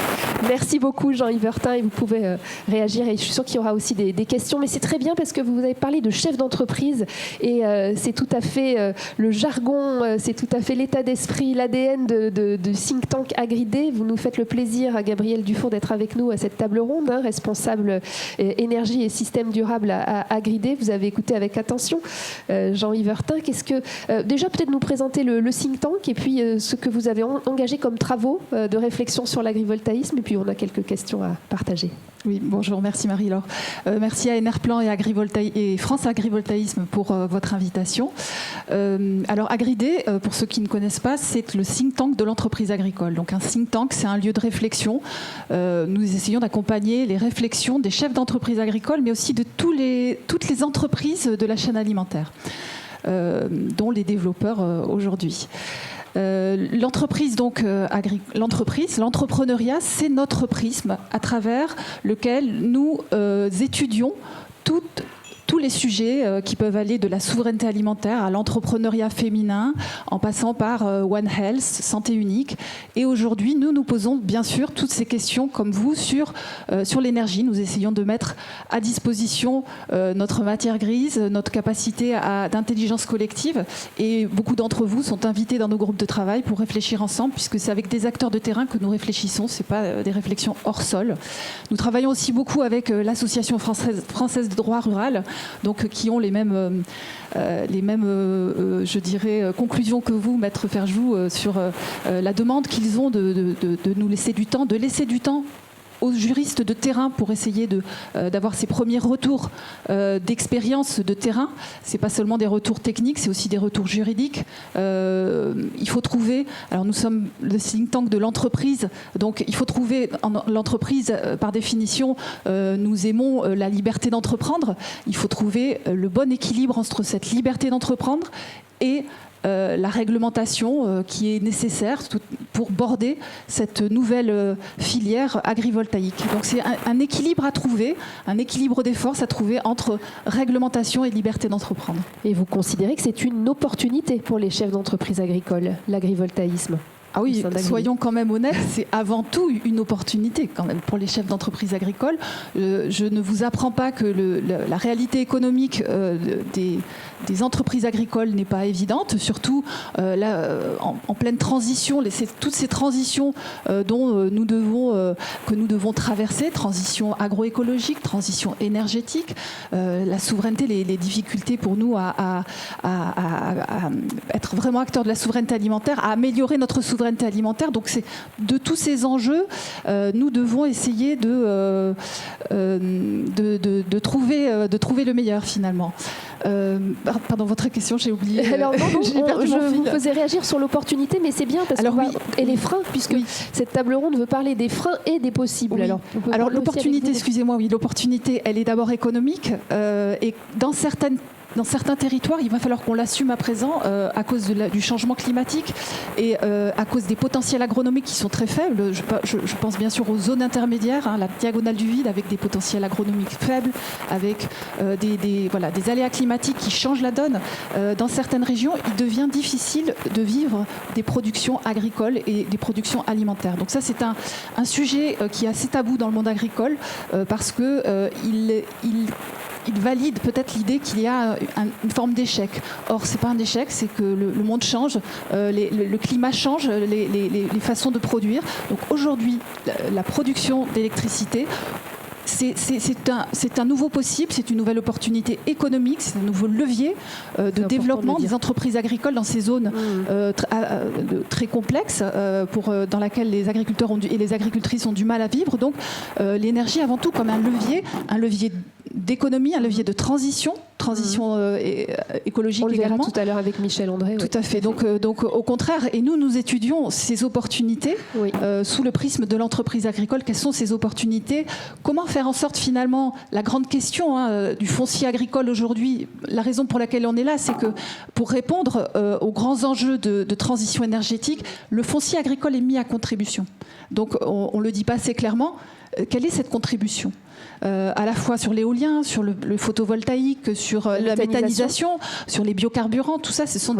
Merci beaucoup, Jean-Yves Heurtin, et vous pouvez réagir. Et je suis sûre qu'il y aura aussi des questions. Mais c'est très bien parce que vous avez parlé de chef d'entreprise et c'est tout à fait le jargon, c'est tout à fait l'état d'esprit, l'ADN de think tank Agridé. Vous nous faites le plaisir à Gabriel Dufour d'être avec nous à cette table ronde, hein, responsable énergie et système durable à Agridé. Vous avez écouté avec attention Jean-Yves Heurtin. Déjà peut-être nous présenter le think tank et puis ce que vous avez engagé comme travaux de réflexion sur l'agrivoltaïsme, et puis on a quelques questions à partager. Oui, bonjour, merci Marie-Laure. Merci à Enerplan et France Agrivoltaïsme pour votre invitation. Alors Agridé, pour ceux qui ne connaissent pas, c'est le think tank de l'entreprise agricole. Donc un think tank, c'est un lieu de réflexion. Nous essayons d'accompagner les réflexions des chefs d'entreprise agricole, mais aussi de toutes les entreprises de la chaîne alimentaire, dont les développeurs aujourd'hui. L'entreprise, donc l'entrepreneuriat, c'est notre prisme à travers lequel nous étudions tous les sujets qui peuvent aller de la souveraineté alimentaire à l'entrepreneuriat féminin, en passant par One Health, santé unique. Et aujourd'hui, nous posons bien sûr toutes ces questions, comme vous, sur l'énergie. Nous essayons de mettre à disposition notre matière grise, notre capacité d'intelligence collective. Et beaucoup d'entre vous sont invités dans nos groupes de travail pour réfléchir ensemble, puisque c'est avec des acteurs de terrain que nous réfléchissons. Ce n'est pas des réflexions hors sol. Nous travaillons aussi beaucoup avec l'Association française de droit rural, donc qui ont les mêmes je dirais, conclusions que vous, Maître Ferjou, sur la demande qu'ils ont de nous laisser du temps, aux juristes de terrain pour essayer d'avoir ces premiers retours d'expérience de terrain. C'est pas seulement des retours techniques, c'est aussi des retours juridiques. Il faut trouver, alors nous sommes le think tank de l'entreprise, donc il faut trouver, l'entreprise par définition, nous aimons la liberté d'entreprendre. Il faut trouver le bon équilibre entre cette liberté d'entreprendre et la réglementation qui est nécessaire pour border cette nouvelle filière agrivoltaïque. Donc c'est un équilibre à trouver, un équilibre des forces à trouver entre réglementation et liberté d'entreprendre. Et vous considérez que c'est une opportunité pour les chefs d'entreprise agricole, l'agrivoltaïsme ? Ah oui, soyons quand même honnêtes, c'est avant tout une opportunité quand même pour les chefs d'entreprise agricole. Je ne vous apprends pas que la réalité économique des entreprises agricoles n'est pas évidente, surtout là, en pleine transition, toutes ces transitions que nous devons traverser, transition agroécologique, transition énergétique, la souveraineté, les difficultés pour nous à être vraiment acteurs de la souveraineté alimentaire, à améliorer notre souveraineté alimentaire. Donc c'est de tous ces enjeux, nous devons essayer de trouver le meilleur finalement. Pardon, votre question, j'ai oublié. Alors non, je vous faisais réagir sur l'opportunité, mais c'est bien parce et les freins, puisque cette table ronde veut parler des freins et des possibles. Oui. Alors l'opportunité, excusez-moi, l'opportunité, elle est d'abord économique et dans certaines dans certains territoires, il va falloir qu'on l'assume à présent à cause du changement climatique et à cause des potentiels agronomiques qui sont très faibles. Je pense bien sûr aux zones intermédiaires, la diagonale du vide avec des potentiels agronomiques faibles, avec des aléas climatiques qui changent la donne. Dans certaines régions, il devient difficile de vivre des productions agricoles et des productions alimentaires. Donc ça, c'est un sujet qui est assez tabou dans le monde agricole parce qu'il valide peut-être l'idée qu'il y a une forme d'échec. Or, c'est pas un échec, c'est que le monde change, le climat change, les façons de produire. Donc aujourd'hui, la production d'électricité, c'est un nouveau possible, c'est une nouvelle opportunité économique, c'est un nouveau levier de développement des entreprises agricoles dans ces zones très complexes dans laquelle les agriculteurs et les agricultrices ont du mal à vivre. Donc l'énergie avant tout comme un levier d'économie, un levier de transition écologique. On le verra également. tout à l'heure avec Michel André. Tout à fait. Donc au contraire, et nous étudions ces opportunités sous le prisme de l'entreprise agricole. Quelles sont ces opportunités? Comment faire en sorte finalement, la grande question du foncier agricole aujourd'hui, la raison pour laquelle on est là, c'est que pour répondre aux grands enjeux de transition énergétique, le foncier agricole est mis à contribution. Donc on ne le dit pas assez clairement. Quelle est cette contribution à la fois sur l'éolien, sur le photovoltaïque, sur la méthanisation, sur les biocarburants, tout ça, ce sont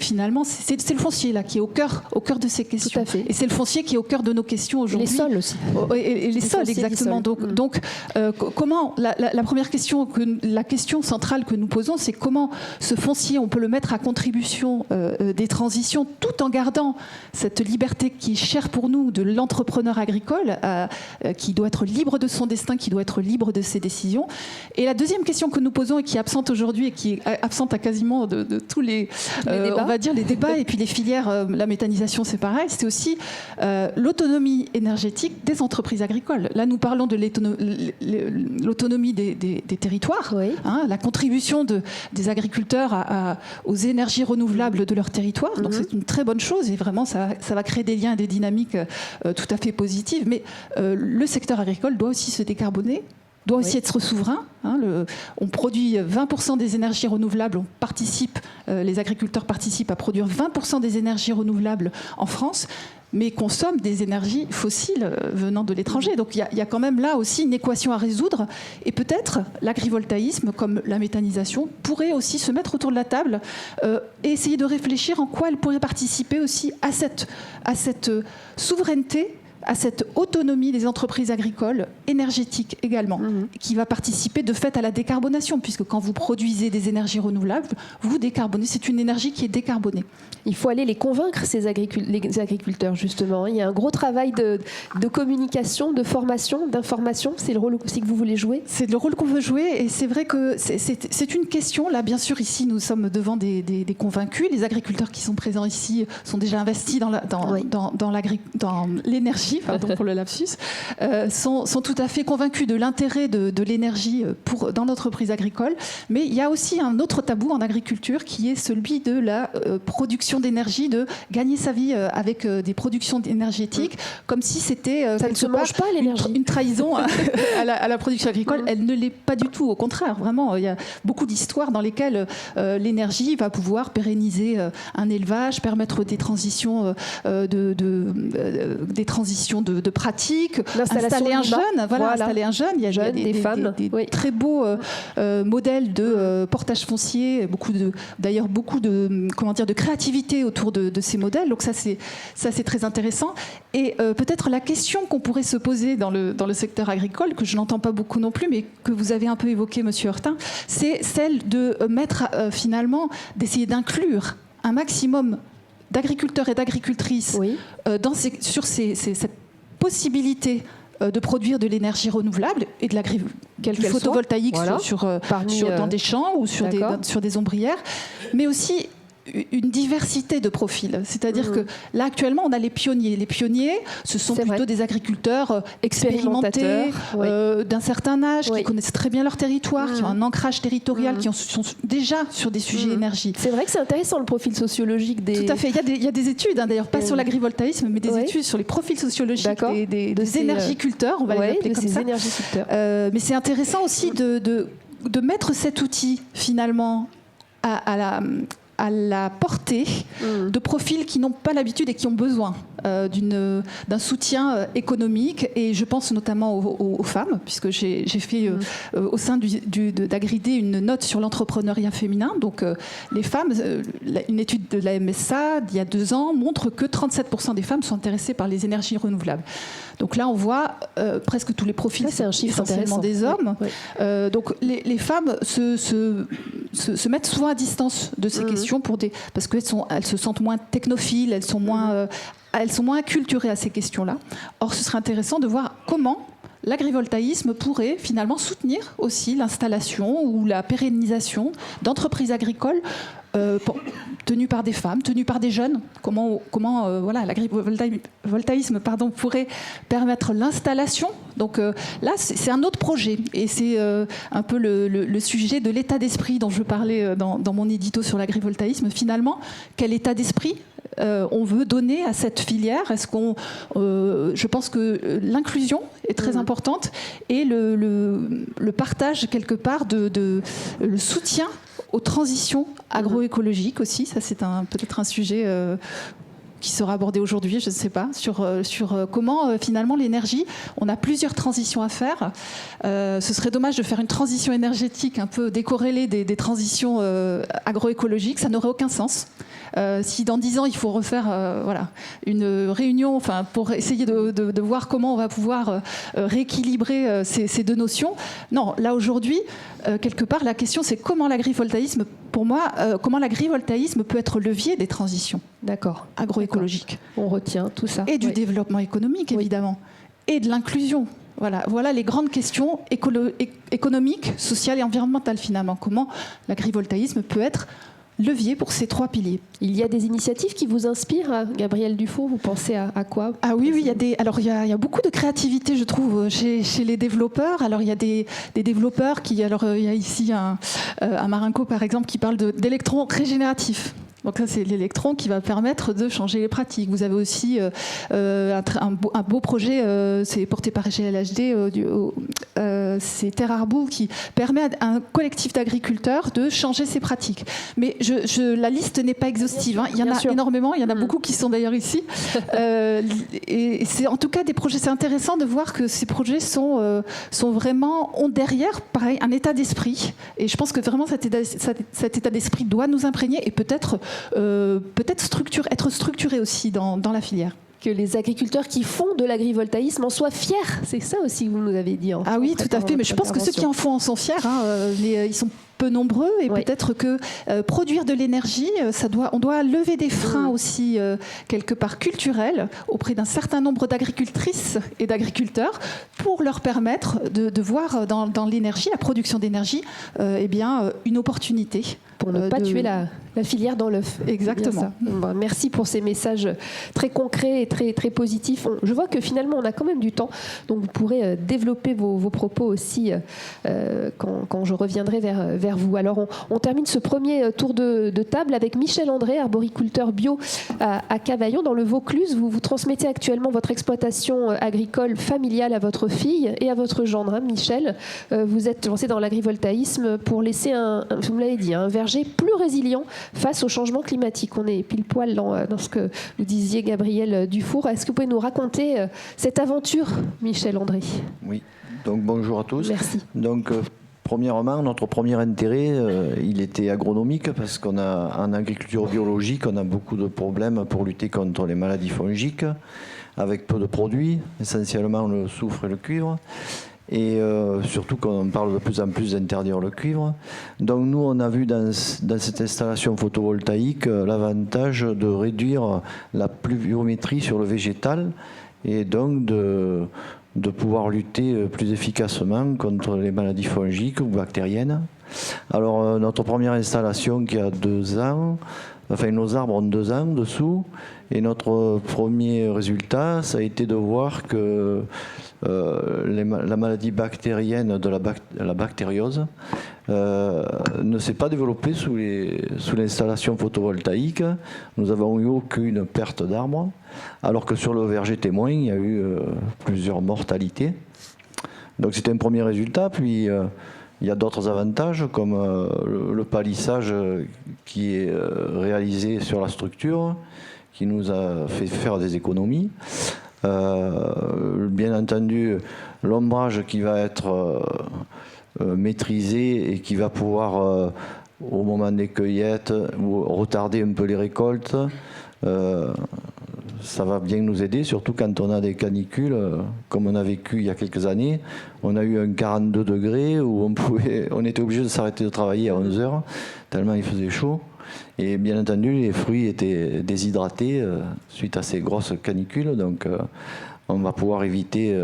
finalement, c'est le foncier là qui est au cœur de ces questions. Tout à fait. Et c'est le foncier qui est au cœur de nos questions aujourd'hui. Les sols aussi. Et les sols, exactement. Donc, comment la première question, la question centrale que nous posons, c'est comment ce foncier, on peut le mettre à contribution des transitions, tout en gardant cette liberté qui est chère pour nous de l'entrepreneur agricole, qui doit être libre de son destin, qui doit être libre de ses décisions. Et la deuxième question que nous posons et qui est absente aujourd'hui et qui est absente à quasiment de tous les on va dire les débats et puis les filières, la méthanisation c'est pareil, c'est aussi l'autonomie énergétique des entreprises agricoles. Là nous parlons de l'autonomie des territoires, la contribution des agriculteurs aux énergies renouvelables de leur territoire. Donc c'est une très bonne chose et vraiment ça va créer des liens et des dynamiques tout à fait positives. Mais le secteur agricole doit aussi se décarboner, doit aussi être souverain. On produit 20% des énergies renouvelables, les agriculteurs participent à produire 20% des énergies renouvelables en France, mais consomment des énergies fossiles venant de l'étranger. Donc il y a quand même là aussi une équation à résoudre. Et peut-être l'agrivoltaïsme, comme la méthanisation, pourrait aussi se mettre autour de la table et essayer de réfléchir en quoi elle pourrait participer aussi à cette souveraineté, à cette autonomie des entreprises agricoles, énergétiques également, qui va participer de fait à la décarbonation, puisque quand vous produisez des énergies renouvelables, vous décarbonez, c'est une énergie qui est décarbonée. Il faut aller les convaincre, les agriculteurs, justement. Il y a un gros travail de communication, de formation, d'information. C'est le rôle aussi que vous voulez jouer? C'est le rôle qu'on veut jouer, et c'est vrai que c'est une question. Là, bien sûr, ici, nous sommes devant des convaincus. Les agriculteurs qui sont présents ici sont déjà investis dans l'énergie, pardon pour le lapsus, sont tout à fait convaincus de l'intérêt de l'énergie dans l'entreprise agricole. Mais il y a aussi un autre tabou en agriculture qui est celui de la production d'énergie, de gagner sa vie avec des productions énergétiques, comme si c'était ça ne se mange pas, l'énergie. Une trahison à la production agricole. Elle ne l'est pas du tout, au contraire. Vraiment, il y a beaucoup d'histoires dans lesquelles l'énergie va pouvoir pérenniser un élevage, permettre des transitions de pratiques, installer un jeune. Il y a des femmes, des très beaux modèles de portage foncier, beaucoup de créativité autour de ces modèles. Donc ça c'est très intéressant. Et peut-être la question qu'on pourrait se poser dans le secteur agricole, que je n'entends pas beaucoup non plus, mais que vous avez un peu évoqué, Monsieur Heurtin, c'est celle de d'essayer d'inclure un maximum d'agriculteurs et d'agricultrices sur cette possibilité de produire de l'énergie renouvelable et de du photovoltaïque dans des champs ou sur des ombrières, mais aussi une diversité de profils. C'est-à-dire que là, actuellement, on a les pionniers. Les pionniers, ce sont plutôt des agriculteurs expérimentés, d'un certain âge, qui connaissent très bien leur territoire, qui ont un ancrage territorial, qui sont déjà sur des sujets énergie. C'est vrai que c'est intéressant, le profil sociologique des... Tout à fait. Il y a des études, d'ailleurs, pas sur l'agrivoltaïsme, mais des études sur les profils sociologiques des énergiculteurs, on va les appeler comme ça. Énergiculteurs. Mais c'est intéressant aussi de mettre cet outil finalement à la portée de profils qui n'ont pas l'habitude et qui ont besoin d'un soutien économique, et je pense notamment aux femmes, puisque j'ai fait au sein d'Agridé une note sur l'entrepreneuriat féminin. Donc les femmes, une étude de la MSA d'il y a 2 ans montre que 37% des femmes sont intéressées par les énergies renouvelables. Donc là, on voit presque tous les profils, c'est un chiffre essentiellement des hommes. Oui. Donc les femmes se mettent souvent à distance de ces questions parce qu'elles se sentent moins technophiles, elles sont moins acculturées à ces questions-là. Or, ce serait intéressant de voir comment l'agrivoltaïsme pourrait finalement soutenir aussi l'installation ou la pérennisation d'entreprises agricoles tenues par des femmes, tenues par des jeunes. Comment l'agrivoltaïsme pourrait permettre l'installation. Donc là, c'est un autre projet, et c'est un peu le sujet de l'état d'esprit dont je parlais dans mon édito sur l'agrivoltaïsme. Finalement, quel état d'esprit on veut donner à cette filière? Je pense que l'inclusion est très importante, et le partage quelque part le soutien aux transitions agroécologiques aussi. Ça, c'est peut-être un sujet qui sera abordé aujourd'hui, je ne sais pas, sur comment finalement l'énergie, on a plusieurs transitions à faire. Ce serait dommage de faire une transition énergétique un peu décorrélée des transitions agroécologiques, ça n'aurait aucun sens. Si dans 10 ans il faut refaire une réunion pour essayer de voir comment on va pouvoir rééquilibrer ces 2 notions. Non, là aujourd'hui, quelque part, la question c'est comment l'agrivoltaïsme, pour moi, comment l'agrivoltaïsme peut être levier des transitions agroécologiques. On retient tout ça. Et du développement économique, évidemment. Et de l'inclusion. Voilà les grandes questions économiques, sociales et environnementales, finalement. Comment l'agrivoltaïsme peut être levier pour ces 3 piliers. Il y a des initiatives qui vous inspirent, Gabrielle Dufour, vous pensez à quoi? Ah oui, il y a beaucoup de créativité, je trouve, chez les développeurs. Alors il y a des développeurs il y a ici un Marinko, par exemple, qui parle d'électrons régénératifs. Donc ça, c'est l'électron qui va permettre de changer les pratiques. Vous avez aussi un beau projet, c'est porté par GLHD, c'est Terre Arbou, qui permet à un collectif d'agriculteurs de changer ses pratiques. Mais la liste n'est pas exhaustive. Il y en a énormément, il y en a beaucoup qui sont d'ailleurs ici. Et c'est en tout cas des projets, c'est intéressant de voir que ces projets sont vraiment, ont derrière, pareil, un état d'esprit. Et je pense que vraiment cet état d'esprit doit nous imprégner et peut-être être structuré aussi dans la filière. Que les agriculteurs qui font de l'agrivoltaïsme en soient fiers. C'est ça aussi que vous nous avez dit. Ah oui, tout à fait. Mais je pense que ceux qui en font en sont fiers. Ils sont peu nombreux, et peut-être que produire de l'énergie, on doit lever des freins aussi quelque part culturels auprès d'un certain nombre d'agricultrices et d'agriculteurs pour leur permettre de voir dans l'énergie, la production d'énergie, une opportunité. Pour ne pas tuer la filière dans l'œuf. Exactement. Bon, merci pour ces messages très concrets et très, très positifs. Je vois que finalement, on a quand même du temps, donc vous pourrez développer vos propos aussi quand je reviendrai vers vous. Alors, on termine ce premier tour de table avec Michel André, arboriculteur bio à Cavaillon, dans le Vaucluse. Vous transmettez actuellement votre exploitation agricole familiale à votre fille et à votre gendre, hein, Michel. Vous êtes lancé dans l'agrivoltaïsme pour laisser vous me l'avez dit, un verger plus résilient face au changement climatique. On est pile poil dans ce que vous disiez, Gabrielle Dufour. Est-ce que vous pouvez nous raconter cette aventure, Michel André? Oui, donc bonjour à tous. Merci. Donc, premièrement, notre premier intérêt, il était agronomique, parce qu'on a en agriculture biologique, on a beaucoup de problèmes pour lutter contre les maladies fongiques, avec peu de produits, essentiellement le soufre et le cuivre. Et surtout qu'on parle de plus en plus d'interdire le cuivre. Donc nous, on a vu dans cette installation photovoltaïque l'avantage de réduire la pluviométrie sur le végétal, et donc de pouvoir lutter plus efficacement contre les maladies fongiques ou bactériennes. Alors notre première installation qui a 2 ans, nos arbres ont 2 ans dessous, et notre premier résultat, ça a été de voir que la maladie bactérienne de la bactériose ne s'est pas développée sous l'installation photovoltaïque. Nous avons eu aucune perte d'arbres, alors que sur le verger témoin, il y a eu plusieurs mortalités. Donc c'était un premier résultat. Puis Il y a d'autres avantages comme le palissage qui est réalisé sur la structure, qui nous a fait faire des économies. Bien entendu, l'ombrage qui va être maîtrisé et qui va pouvoir, au moment des cueillettes, retarder un peu les récoltes. Ça va bien nous aider, surtout quand on a des canicules, comme on a vécu il y a quelques années. On a eu un 42 degrés où on était obligé de s'arrêter de travailler à 11 heures, tellement il faisait chaud. Et bien entendu, les fruits étaient déshydratés suite à ces grosses canicules. Donc on va pouvoir éviter,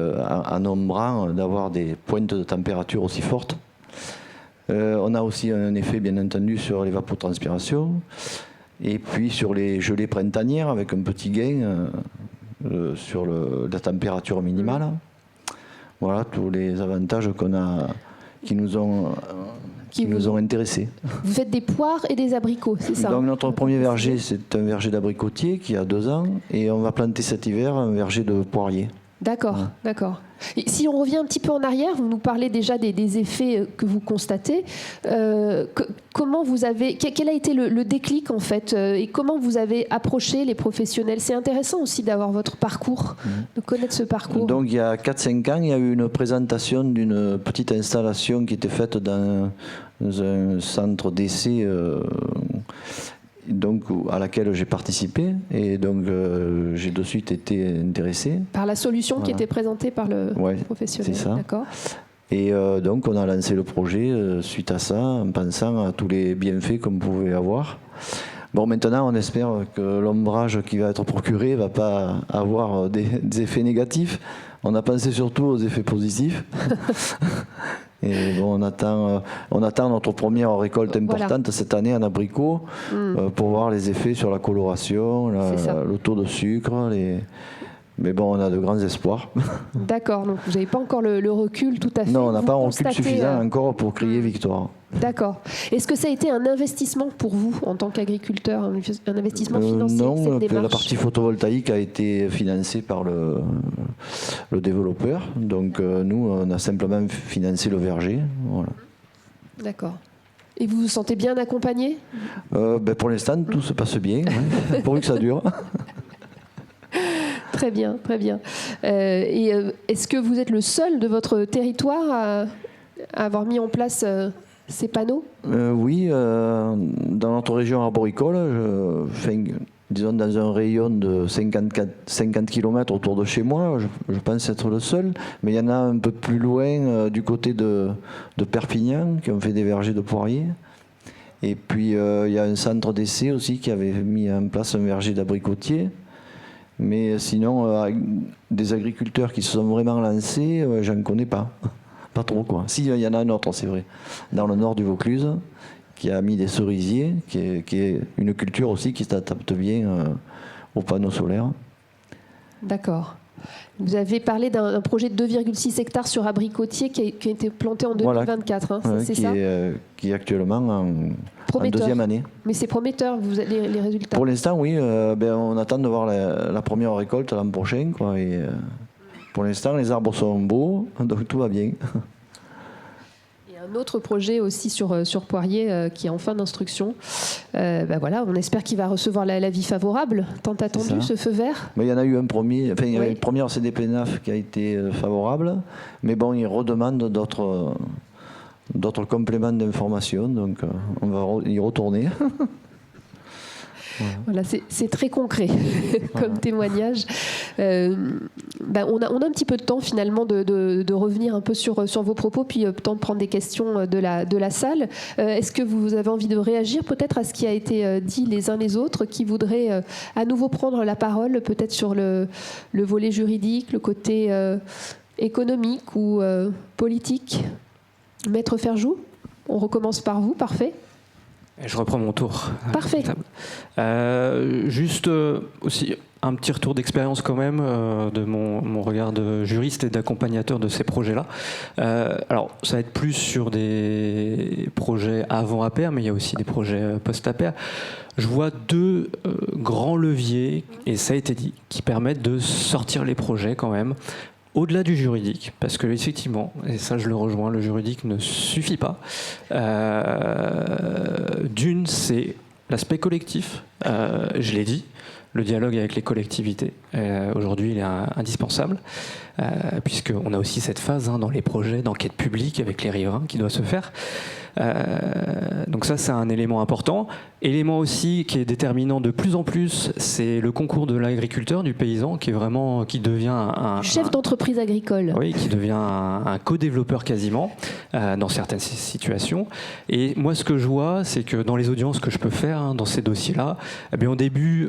en ombrant, d'avoir des pointes de température aussi fortes. On a aussi un effet, bien entendu, sur l'évapotranspiration. Et puis sur les gelées printanières, avec un petit gain sur la température minimale. Voilà tous les avantages qui nous ont intéressés. Vous faites des poires et des abricots, c'est ça? Donc notre premier verger, c'est un verger d'abricotier qui a 2 ans. Et on va planter cet hiver un verger de poirier. D'accord, Ouais. d'accord. Et si on revient un petit peu en arrière, vous nous parlez déjà des effets que vous constatez. Comment vous avez, quel a été le déclic en fait, et comment vous avez approché les professionnels? C'est intéressant aussi d'avoir votre parcours, de connaître ce parcours. Donc il y a 4-5 ans, il y a eu une présentation d'une petite installation qui était faite dans un centre d'essai donc, à laquelle j'ai participé, et donc j'ai de suite été intéressé. Par la solution qui Voilà. était présentée par le professionnel. c'est ça. D'accord. Et donc on a lancé le projet suite à ça, en pensant à tous les bienfaits qu'on pouvait avoir. Bon, maintenant on espère que l'ombrage qui va être procuré ne va pas avoir des effets négatifs. On a pensé surtout aux effets positifs. Et bon, on attend notre première récolte importante cette année en abricot pour voir les effets sur la coloration, le taux de sucre. Mais bon, on a de grands espoirs. D'accord, donc vous n'avez pas encore le recul tout à fait. Non, on n'a Vous pas un recul constatez, suffisant encore pour crier victoire. D'accord. Est-ce que ça a été un investissement pour vous en tant qu'agriculteur, un investissement financier, Non, cette démarche? la partie photovoltaïque a été financée par le développeur. Donc nous, on a simplement financé le verger. Voilà. D'accord. Et vous vous sentez bien accompagné? Pour l'instant, tout se passe bien, pourvu que ça dure. Très bien, très bien. Est-ce que vous êtes le seul de votre territoire à avoir mis en place ces panneaux? Oui, dans notre région arboricole, disons dans un rayon de 50 km autour de chez moi, je pense être le seul. Mais il y en a un peu plus loin, du côté de Perpignan, qui ont fait des vergers de poiriers. Et puis il y a un centre d'essai aussi qui avait mis en place un verger d'abricotier. Mais sinon, des agriculteurs qui se sont vraiment lancés, j'en connais pas. Pas trop, quoi. Si, il y en a un autre, c'est vrai, dans le nord du Vaucluse, qui a mis des cerisiers, qui est une culture aussi qui s'adapte bien aux panneaux solaires. D'accord. Vous avez parlé d'un projet de 2,6 hectares sur abricotier qui a été planté en 2024, voilà. C'est ça? Qui est actuellement en Prometteur. deuxième année. Mais c'est prometteur, les résultats? Pour l'instant, oui. On attend de voir la première récolte l'an prochain, quoi. Et, pour l'instant, les arbres sont beaux, donc tout va bien. Il y a un autre projet aussi sur poirier qui est en fin d'instruction. Voilà, on espère qu'il va recevoir l'avis favorable, tant attendu, ce feu vert. Mais il y en a eu un premier, il y avait une première CDPNAF qui a été favorable, mais bon, il redemande d'autres compléments d'information, donc on va y retourner. Voilà, c'est très concret comme témoignage. On a un petit peu de temps finalement de revenir un peu sur vos propos, puis temps de prendre des questions de la salle. Est-ce que vous avez envie de réagir peut-être à ce qui a été dit les uns les autres, qui voudraient à nouveau prendre la parole, peut-être sur le volet juridique, le côté économique ou politique? Maître Ferjou, on recommence par vous, parfait. Je reprends mon tour. Parfait. Juste aussi un petit retour d'expérience quand même de mon regard de juriste et d'accompagnateur de ces projets-là. Alors, ça va être plus sur des projets avant APR, mais il y a aussi des projets post-APR. Je vois 2 grands leviers, et ça a été dit, qui permettent de sortir les projets quand même. au-delà du juridique, parce que effectivement, et ça je le rejoins, le juridique ne suffit pas. D'une, c'est l'aspect collectif, je l'ai dit, le dialogue avec les collectivités. Aujourd'hui, il est indispensable, puisqu'on a aussi cette phase dans les projets d'enquête publique avec les riverains qui doit se faire. Donc ça, c'est un élément important. Élément aussi qui est déterminant de plus en plus, c'est le concours de l'agriculteur, du paysan, qui devient un chef d'entreprise agricole. Oui, qui devient un co-développeur quasiment dans certaines situations. Et moi, ce que je vois, c'est que dans les audiences que je peux faire dans ces dossiers-là, eh bien, au début,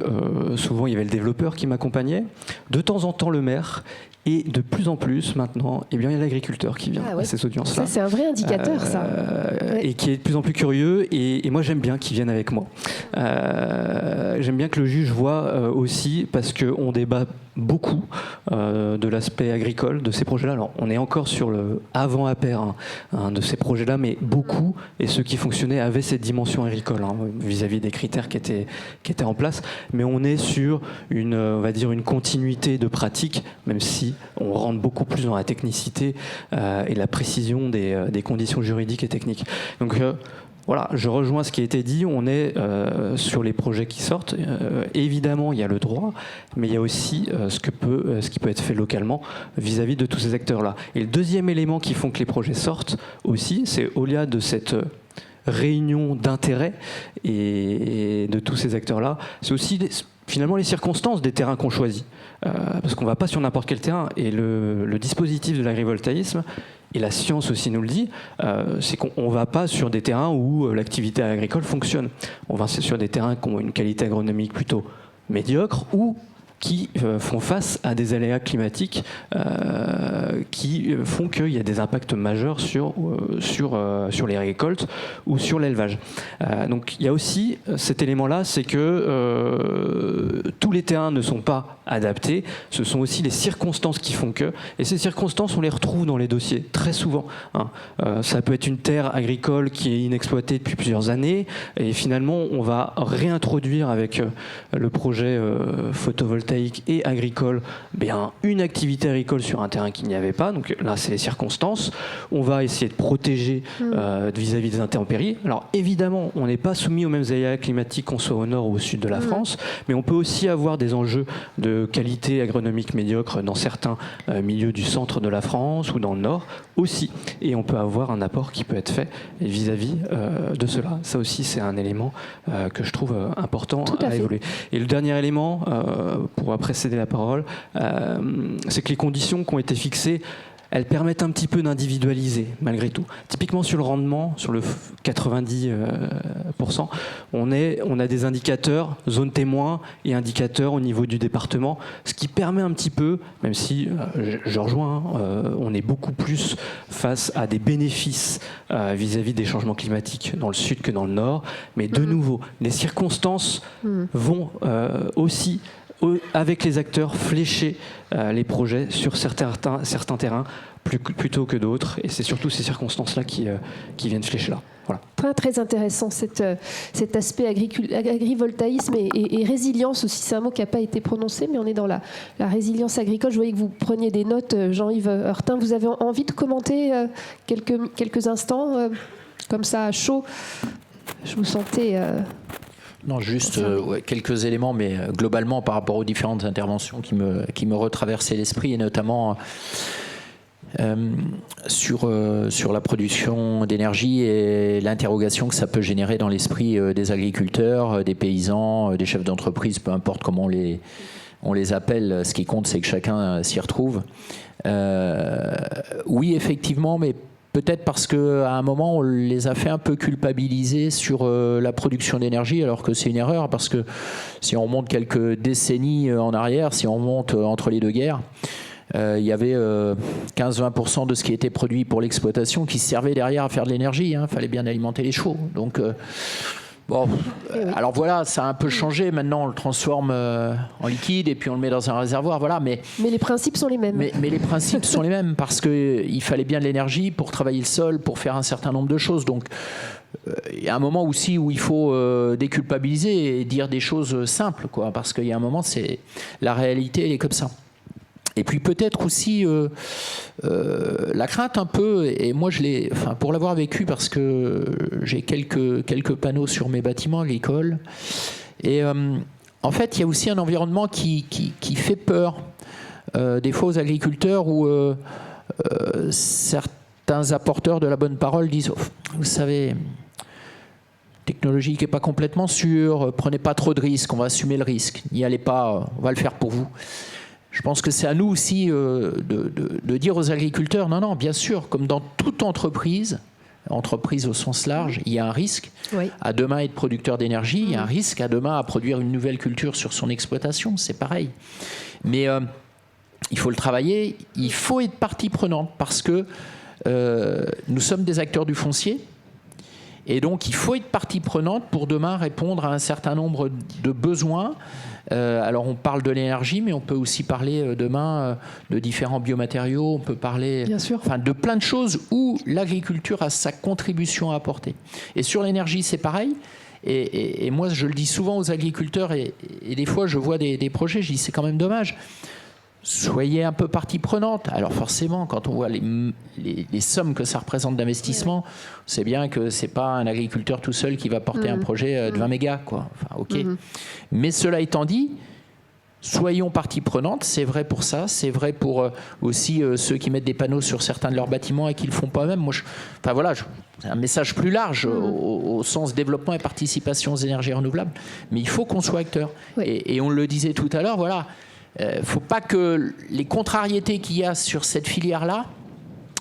souvent, il y avait le développeur qui m'accompagnait. De temps en temps, le maire. Et de plus en plus, maintenant, eh bien, il y a l'agriculteur qui vient à ces audiences-là. Ça, c'est un vrai indicateur, ça. Et qui est de plus en plus curieux. Et moi, j'aime bien qu'il vienne avec moi. J'aime bien que le juge voit aussi, parce qu'on débat beaucoup de l'aspect agricole de ces projets-là. Alors, on est encore sur le avant APER de ces projets-là, mais beaucoup, et ceux qui fonctionnaient avaient cette dimension agricole vis-à-vis des critères qui étaient en place. Mais on est sur on va dire une continuité de pratique, même si on rentre beaucoup plus dans la technicité et la précision des conditions juridiques et techniques. Donc voilà, je rejoins ce qui a été dit. On est sur les projets qui sortent. Évidemment, il y a le droit, mais il y a aussi ce qui peut être fait localement vis-à-vis de tous ces acteurs-là. Et le deuxième élément qui font que les projets sortent aussi, c'est au-delà de cette réunion d'intérêts et de tous ces acteurs-là, c'est aussi finalement les circonstances des terrains qu'on choisit. Parce qu'on ne va pas sur n'importe quel terrain. Et le dispositif de l'agrivoltaïsme, et la science aussi nous le dit, c'est qu'on ne va pas sur des terrains où l'activité agricole fonctionne. On va sur des terrains qui ont une qualité agronomique plutôt médiocre ou qui font face à des aléas climatiques qui font qu'il y a des impacts majeurs sur les récoltes ou sur l'élevage. Donc il y a aussi cet élément-là, c'est que tous les terrains ne sont pas adaptés, ce sont aussi les circonstances qui font que, et ces circonstances on les retrouve dans les dossiers très souvent. Ça peut être une terre agricole qui est inexploitée depuis plusieurs années, et finalement on va réintroduire avec le projet photovoltaïque et agricole, une activité agricole sur un terrain qu'il n'y avait pas. Donc là, c'est les circonstances. On va essayer de protéger vis-à-vis des intempéries. Alors évidemment, on n'est pas soumis aux mêmes aléas climatiques qu'on soit au nord ou au sud de la France, mais on peut aussi avoir des enjeux de qualité agronomique médiocre dans certains milieux du centre de la France ou dans le nord aussi. Et on peut avoir un apport qui peut être fait vis-à-vis de cela. Ça aussi, c'est un élément que je trouve important à évoluer. Et le dernier élément, pour après céder la parole, c'est que les conditions qui ont été fixées, elles permettent un petit peu d'individualiser malgré tout. Typiquement sur le rendement, sur le 90%, on a des indicateurs, zone témoin et indicateurs au niveau du département, ce qui permet un petit peu, même si je rejoins, on est beaucoup plus face à des bénéfices vis-à-vis des changements climatiques dans le sud que dans le nord, mais de nouveau, les circonstances vont aussi avec les acteurs flécher les projets sur certains terrains plutôt que d'autres, et c'est surtout ces circonstances-là qui viennent flécher là. Voilà. Très, très intéressant cet aspect agrivoltaïsme et résilience aussi, c'est un mot qui n'a pas été prononcé, mais on est dans la résilience agricole. Je voyais que vous preniez des notes, Jean-Yves Heurtin. Vous avez envie de commenter quelques instants comme ça à chaud? Je vous sentais... Non, juste quelques éléments, mais globalement par rapport aux différentes interventions qui me retraversaient l'esprit, et notamment sur la production d'énergie et l'interrogation que ça peut générer dans l'esprit des agriculteurs, des paysans, des chefs d'entreprise, peu importe comment on les appelle, ce qui compte c'est que chacun s'y retrouve. Oui, effectivement, mais peut-être parce qu'à un moment, on les a fait un peu culpabiliser sur la production d'énergie, alors que c'est une erreur, parce que si on remonte quelques décennies en arrière, si on remonte entre les deux guerres, il y avait 15-20% de ce qui était produit pour l'exploitation qui servait derrière à faire de l'énergie. Il fallait bien alimenter les chevaux. Donc... Bon, alors voilà, ça a un peu changé. Maintenant, on le transforme en liquide et puis on le met dans un réservoir. Voilà, mais les principes sont les mêmes. Mais les principes sont les mêmes parce qu'il fallait bien de l'énergie pour travailler le sol, pour faire un certain nombre de choses. Donc, il y a un moment aussi où il faut déculpabiliser et dire des choses simples, quoi. Parce qu'il y a un moment, la réalité, elle est comme ça. Et puis peut-être aussi la crainte un peu, et moi pour l'avoir vécu, parce que j'ai quelques panneaux sur mes bâtiments agricoles, et en fait il y a aussi un environnement qui fait peur des fois aux agriculteurs, où certains apporteurs de la bonne parole disent vous savez, technologie qui n'est pas complètement sûre, prenez pas trop de risques, on va assumer le risque, n'y allez pas, on va le faire pour vous. Je pense que c'est à nous aussi de dire aux agriculteurs, non, bien sûr, comme dans toute entreprise au sens large, il y a un risque à demain être producteur d'énergie, il y a un risque à demain à produire une nouvelle culture sur son exploitation, c'est pareil. Mais il faut le travailler, il faut être partie prenante, parce que nous sommes des acteurs du foncier, et donc il faut être partie prenante pour demain répondre à un certain nombre de besoins. Alors on parle de l'énergie, mais on peut aussi parler demain de différents biomatériaux, on peut parler de plein de choses où l'agriculture a sa contribution à apporter. Et sur l'énergie, c'est pareil. Et moi, je le dis souvent aux agriculteurs, et des fois je vois des projets, je dis c'est quand même dommage. Soyez un peu partie prenante. Alors forcément, quand on voit les sommes que ça représente d'investissement, c'est bien que c'est pas un agriculteur tout seul qui va porter un projet de 20 mégas, quoi. Enfin, ok. Mais cela étant dit, soyons partie prenante. C'est vrai pour ça. C'est vrai pour aussi ceux qui mettent des panneaux sur certains de leurs bâtiments et qui le font pas eux-mêmes. Moi, c'est un message plus large au sens développement et participation aux énergies renouvelables. Mais il faut qu'on soit acteur. Et on le disait tout à l'heure, voilà. Faut pas que les contrariétés qu'il y a sur cette filière-là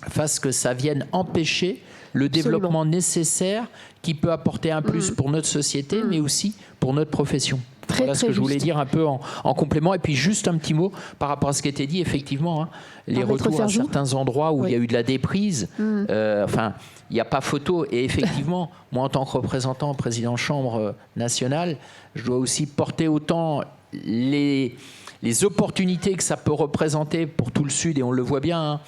fassent que ça vienne empêcher le développement nécessaire qui peut apporter un plus pour notre société, mais aussi pour notre profession. Voilà ce que je voulais dire un peu en complément. Et puis juste un petit mot par rapport à ce qui était dit, effectivement, les retours à certains endroits où il y a eu de la déprise, il n'y a pas photo. Et effectivement, moi en tant que représentant, président de chambre nationale, je dois aussi porter autant les opportunités que ça peut représenter pour tout le Sud, et on le voit bien,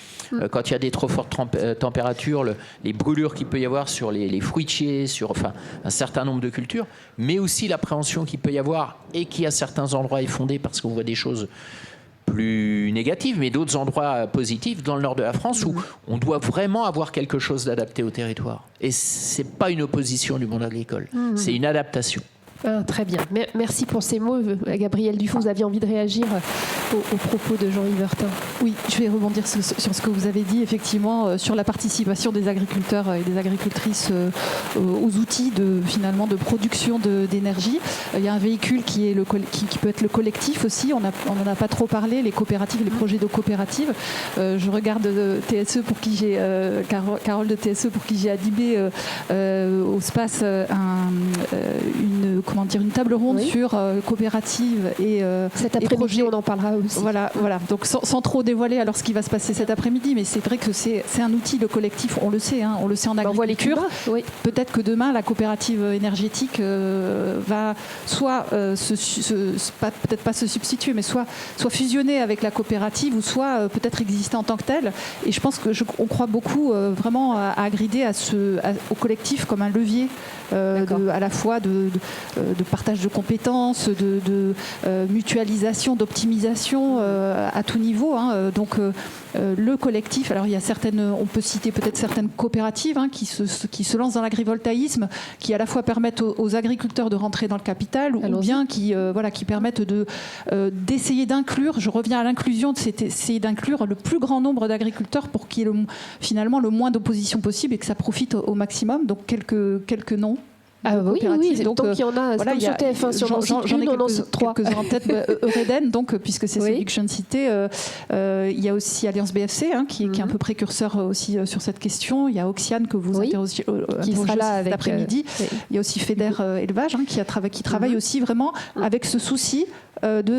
quand il y a des trop fortes températures, les brûlures qu'il peut y avoir sur les fruitiers, sur un certain nombre de cultures, mais aussi l'appréhension qu'il peut y avoir, et qui à certains endroits est fondée parce qu'on voit des choses plus négatives, mais d'autres endroits positifs dans le nord de la France, où on doit vraiment avoir quelque chose d'adapté au territoire. Et c'est pas une opposition du monde agricole, c'est une adaptation. Très bien. Merci pour ces mots. Gabrielle Dufaux, vous aviez envie de réagir aux propos de Jean-Yves Heurtin. Oui, je vais rebondir sur ce que vous avez dit, effectivement, sur la participation des agriculteurs et des agricultrices aux outils de production d'énergie. Il y a un véhicule qui peut être le collectif aussi. On n'en a pas trop parlé, les coopératives, les projets de coopératives. Je regarde TSE pour qui j'ai Carole de TSE pour qui j'ai animé au SPACE une table ronde sur coopérative et cet après-midi, on en parlera aussi. Voilà. Donc sans trop dévoiler alors ce qui va se passer cet après-midi, mais c'est vrai que c'est un outil, le collectif, on le sait en agriculture. Peut-être que demain la coopérative énergétique va soit peut-être pas se substituer, mais soit fusionner avec la coopérative, ou soit peut-être exister en tant que telle. Et je pense on croit beaucoup vraiment à Agridé, au collectif comme un levier à la fois de partage de compétences, de mutualisation, d'optimisation à tout niveau. Donc le collectif, alors il y a on peut citer peut-être certaines coopératives qui se lancent dans l'agrivoltaïsme, qui à la fois permettent aux agriculteurs de rentrer dans le capital, ou bien qui permettent d'essayer d'inclure, je reviens à l'inclusion, d'essayer d'inclure le plus grand nombre d'agriculteurs pour qu'il y ait finalement le moins d'opposition possible et que ça profite au maximum. Donc quelques noms. Oui. Donc il y en a, comme sur TF1, j'en ai quelques-uns en tête. Eureden, puisque c'est celui que je viens de citer. Il y a aussi Alliance BFC, qui est un peu précurseur aussi sur cette question. Il y a Oxiane que vous interrogez qui sera là cet après-midi. Il y a aussi FEDER Élevage qui travaille aussi vraiment avec ce souci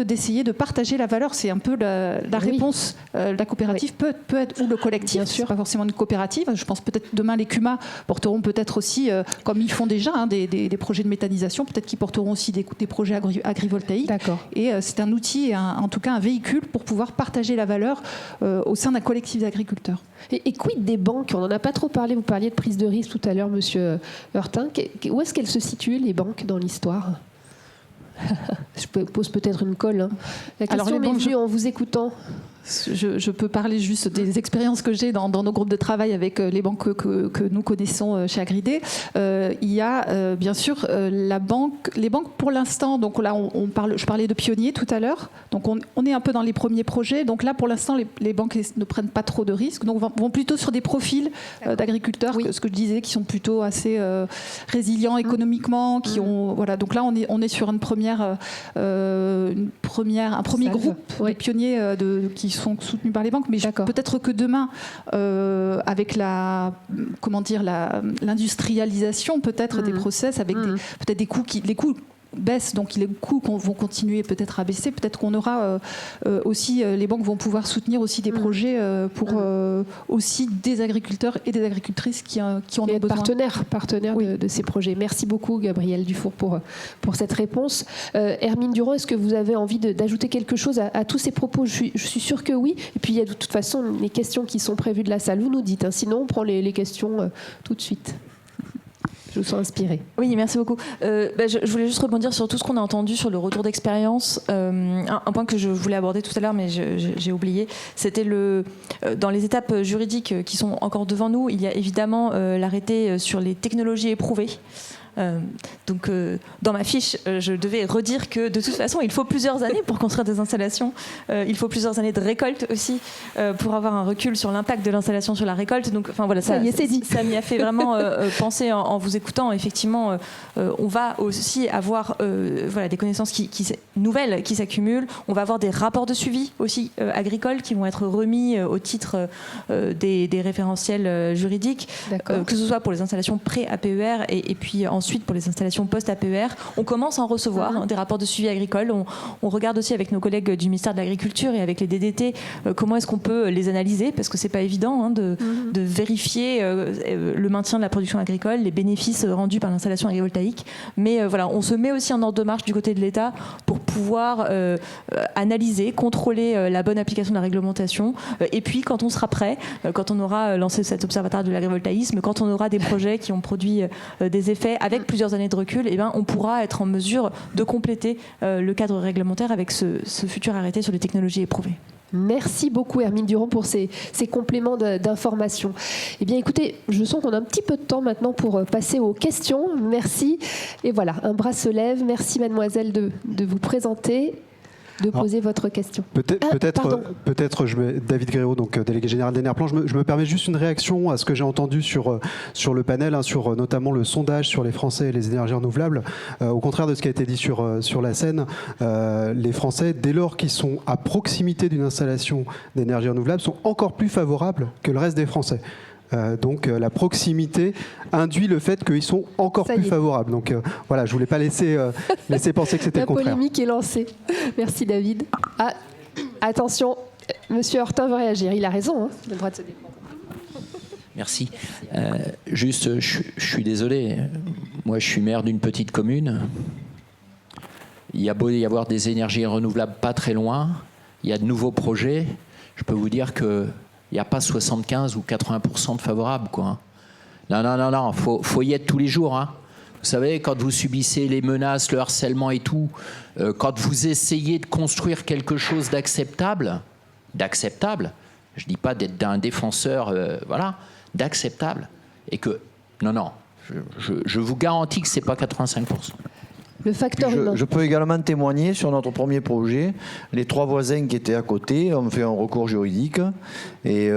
d'essayer de partager la valeur. C'est un peu la réponse. La coopérative peut être, ou le collectif, c'est pas forcément une coopérative. Je pense peut-être demain les CUMA porteront peut-être aussi, comme ils font déjà, des projets de méthanisation, peut-être qu'ils porteront aussi des projets agrivoltaïques. D'accord. Et c'est un outil, en tout cas un véhicule pour pouvoir partager la valeur au sein d'un collectif d'agriculteurs. Et quid des banques? On n'en a pas trop parlé. Vous parliez de prise de risque tout à l'heure, monsieur Heurtin. Où est-ce qu'elles se situent, les banques, dans l'histoire? Je pose peut-être une colle. La question m'est venue en vous écoutant. Je peux parler juste des expériences que j'ai dans nos groupes de travail avec les banques que nous connaissons chez Agridé. Il y a bien sûr les banques pour l'instant. Donc là, je parlais de pionniers tout à l'heure. Donc on est un peu dans les premiers projets. Donc là, pour l'instant, les banques ne prennent pas trop de risques. Donc vont plutôt sur des profils d'agriculteurs, ce que je disais, qui sont plutôt assez résilients économiquement, qui ont voilà. Donc là, on est sur un premier groupe de pionniers qui sont soutenus par les banques, mais peut-être que demain, avec l'industrialisation peut-être des process, avec peut-être les coûts baissent, donc les coûts vont continuer peut-être à baisser. Peut-être qu'on aura aussi, les banques vont pouvoir soutenir aussi des projets pour aussi des agriculteurs et des agricultrices qui en ont besoin. Partenaires de ces projets. Merci beaucoup, Gabrielle Dufour, pour cette réponse. Hermine Durand, est-ce que vous avez envie d'ajouter quelque chose à tous ces propos? Je suis sûre que oui. Et puis, il y a de toute façon les questions qui sont prévues de la salle. Vous nous dites, hein. Sinon, on prend les questions tout de suite. Je vous sens inspirée. Oui, merci beaucoup. Je voulais juste rebondir sur tout ce qu'on a entendu sur le retour d'expérience. Un point que je voulais aborder tout à l'heure, mais j'ai oublié, c'était dans les étapes juridiques qui sont encore devant nous, il y a évidemment l'arrêté sur les technologies éprouvées. Donc, dans ma fiche, je devais redire que de toute façon, il faut plusieurs années pour construire des installations. Il faut plusieurs années de récolte aussi pour avoir un recul sur l'impact de l'installation sur la récolte. Donc, enfin voilà, ça m'y a fait vraiment penser en vous écoutant. Effectivement, on va aussi avoir des connaissances nouvelles qui s'accumulent. On va avoir des rapports de suivi aussi agricoles qui vont être remis au titre des référentiels juridiques, que ce soit pour les installations pré-APER et puis ensuite pour les installations post-APER. On commence à en recevoir des rapports de suivi agricole. On regarde aussi avec nos collègues du ministère de l'Agriculture et avec les DDT comment est-ce qu'on peut les analyser, parce que c'est pas évident de vérifier le maintien de la production agricole, les bénéfices rendus par l'installation agrivoltaïque. Mais on se met aussi en ordre de marche du côté de l'État pour pouvoir analyser, contrôler la bonne application de la réglementation. Et puis quand on sera prêt, quand on aura lancé cet observatoire de l'agrivoltaïsme, quand on aura des projets qui ont produit des effets avec plusieurs années de recul, on pourra être en mesure de compléter le cadre réglementaire avec ce futur arrêté sur les technologies éprouvées. Merci beaucoup Hermine Durand pour ces compléments d'information. Eh bien écoutez, je sens qu'on a un petit peu de temps maintenant pour passer aux questions. Merci. Et voilà, un bras se lève. Merci mademoiselle de vous présenter, de poser votre question. Peut-être David Gréau, donc délégué général d'Enerplan. Je me permets juste une réaction à ce que j'ai entendu sur le panel, sur notamment le sondage sur les Français et les énergies renouvelables. Au contraire de ce qui a été dit sur la scène, les Français, dès lors qu'ils sont à proximité d'une installation d'énergie renouvelable, sont encore plus favorables que le reste des Français. Donc la proximité induit le fait qu'ils sont encore plus favorables. Donc voilà, je ne voulais pas laisser penser que c'était le contraire. La polémique est lancée. Merci David. Attention, Monsieur Hortin veut réagir. Il a raison, il a le droit de se défendre. Merci. Juste, je suis désolé. Moi, je suis maire d'une petite commune. Il y a beau y avoir des énergies renouvelables pas très loin. Il y a de nouveaux projets. Je peux vous dire que il n'y a pas 75 ou 80% de favorables, quoi. Non, faut y être tous les jours, hein. Vous savez, quand vous subissez les menaces, le harcèlement et tout, quand vous essayez de construire quelque chose d'acceptable, je dis pas d'être un défenseur, d'acceptable, et que, je vous garantis que c'est pas 85%. Le facteur humain. Je peux également témoigner sur notre premier projet. Les 3 voisins qui étaient à côté ont fait un recours juridique. Et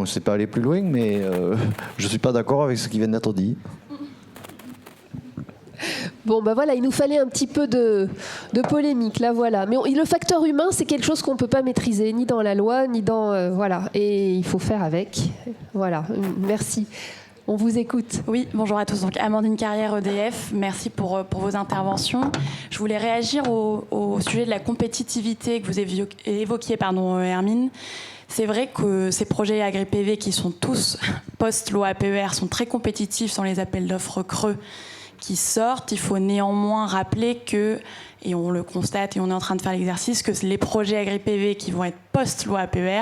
c'est pas aller plus loin, mais je ne suis pas d'accord avec ce qui vient d'être dit. Bon, voilà, il nous fallait un petit peu de polémique, là, voilà. Mais le facteur humain, c'est quelque chose qu'on ne peut pas maîtriser, ni dans la loi, ni dans... voilà. Et il faut faire avec. Voilà, merci. On vous écoute. Oui, bonjour à tous. Donc, Amandine Carrière, EDF. Merci pour vos interventions. Je voulais réagir au sujet de la compétitivité que vous évoquiez, Hermine. C'est vrai que ces projets agri-PV qui sont tous post-loi APER sont très compétitifs dans les appels d'offres creux qui sortent. Il faut néanmoins rappeler que, et on le constate et on est en train de faire l'exercice, que les projets agri-PV qui vont être post-loi APER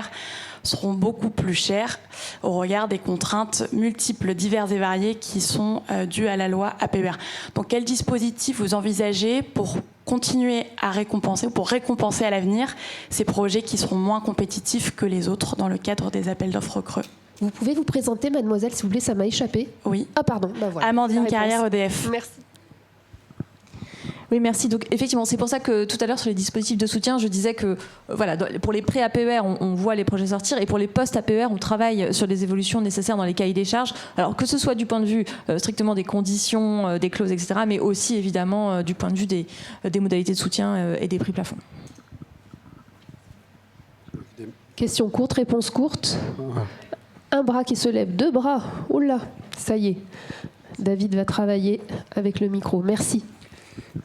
seront beaucoup plus chers au regard des contraintes multiples, diverses et variées qui sont dues à la loi APER. Donc quel dispositif vous envisagez pour continuer à récompenser, ou pour récompenser à l'avenir ces projets qui seront moins compétitifs que les autres dans le cadre des appels d'offres creux? Vous pouvez vous présenter, mademoiselle, s'il vous plaît, ça m'a échappé. Oui. Ah pardon, bah voilà. Amandine Carrière, EDF. Merci. Oui, merci. Donc effectivement, c'est pour ça que tout à l'heure sur les dispositifs de soutien, je disais que voilà, pour les pré APER, on voit les projets sortir, et pour les post APER, on travaille sur les évolutions nécessaires dans les cahiers des charges. Alors que ce soit du point de vue strictement des conditions, des clauses, etc., mais aussi évidemment du point de vue des modalités de soutien et des prix plafonds. Question courte, réponse courte. Un bras qui se lève, 2 bras. Oula, ça y est. David va travailler avec le micro. Merci.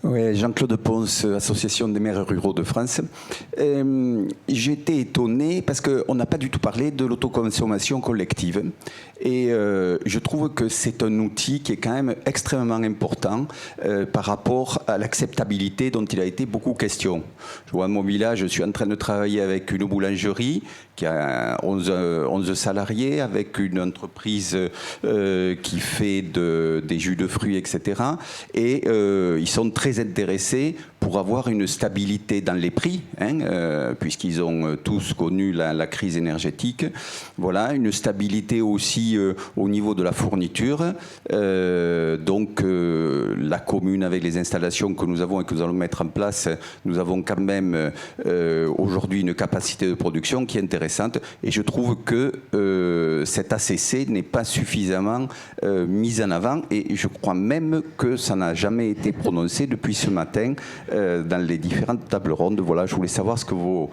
Oui, Jean-Claude Ponce, Association des maires ruraux de France. J'ai été étonné parce qu'on n'a pas du tout parlé de l'autoconsommation collective. Et je trouve que c'est un outil qui est quand même extrêmement important par rapport à l'acceptabilité dont il a été beaucoup question. Je vois à mon village, je suis en train de travailler avec une boulangerie qui a 11 salariés, avec une entreprise qui fait des jus de fruits, etc. Et ils sont très intéressés pour avoir une stabilité dans les prix, puisqu'ils ont tous connu la crise énergétique. Voilà, une stabilité aussi au niveau de la fourniture. Donc la commune, avec les installations que nous avons et que nous allons mettre en place, nous avons quand même aujourd'hui une capacité de production qui est intéressante. Et je trouve que cet ACC n'est pas suffisamment mis en avant. Et je crois même que ça n'a jamais été prononcé depuis ce matin dans les différentes tables rondes. Voilà, je voulais savoir ce que vos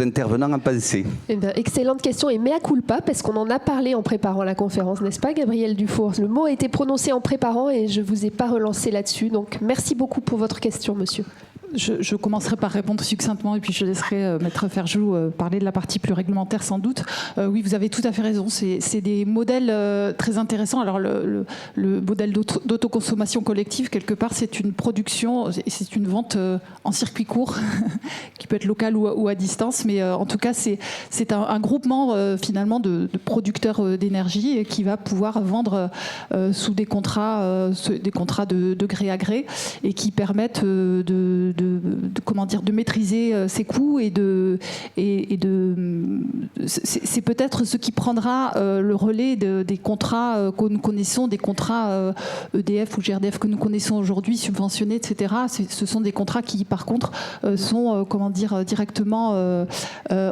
intervenants en pensaient. Eh bien, excellente question, et mea culpa, parce qu'on en a parlé en préparant la conférence, n'est-ce pas, Gabriel Dufour? Le mot a été prononcé en préparant et je ne vous ai pas relancé là-dessus. Donc, merci beaucoup pour votre question, monsieur. Je commencerai par répondre succinctement et puis je laisserai Maître Ferjou parler de la partie plus réglementaire sans doute. Oui, vous avez tout à fait raison. C'est des modèles très intéressants. Alors le modèle d'autoconsommation collective, quelque part, c'est une production et c'est une vente en circuit court qui peut être locale ou à distance. Mais en tout cas, c'est un groupement finalement de producteurs d'énergie qui va pouvoir vendre sous des contrats de gré à gré et qui permettent de maîtriser ses coûts c'est peut-être ce qui prendra le relais des contrats que nous connaissons, des contrats EDF ou GRDF que nous connaissons aujourd'hui, subventionnés, etc. Ce sont des contrats qui, par contre, sont directement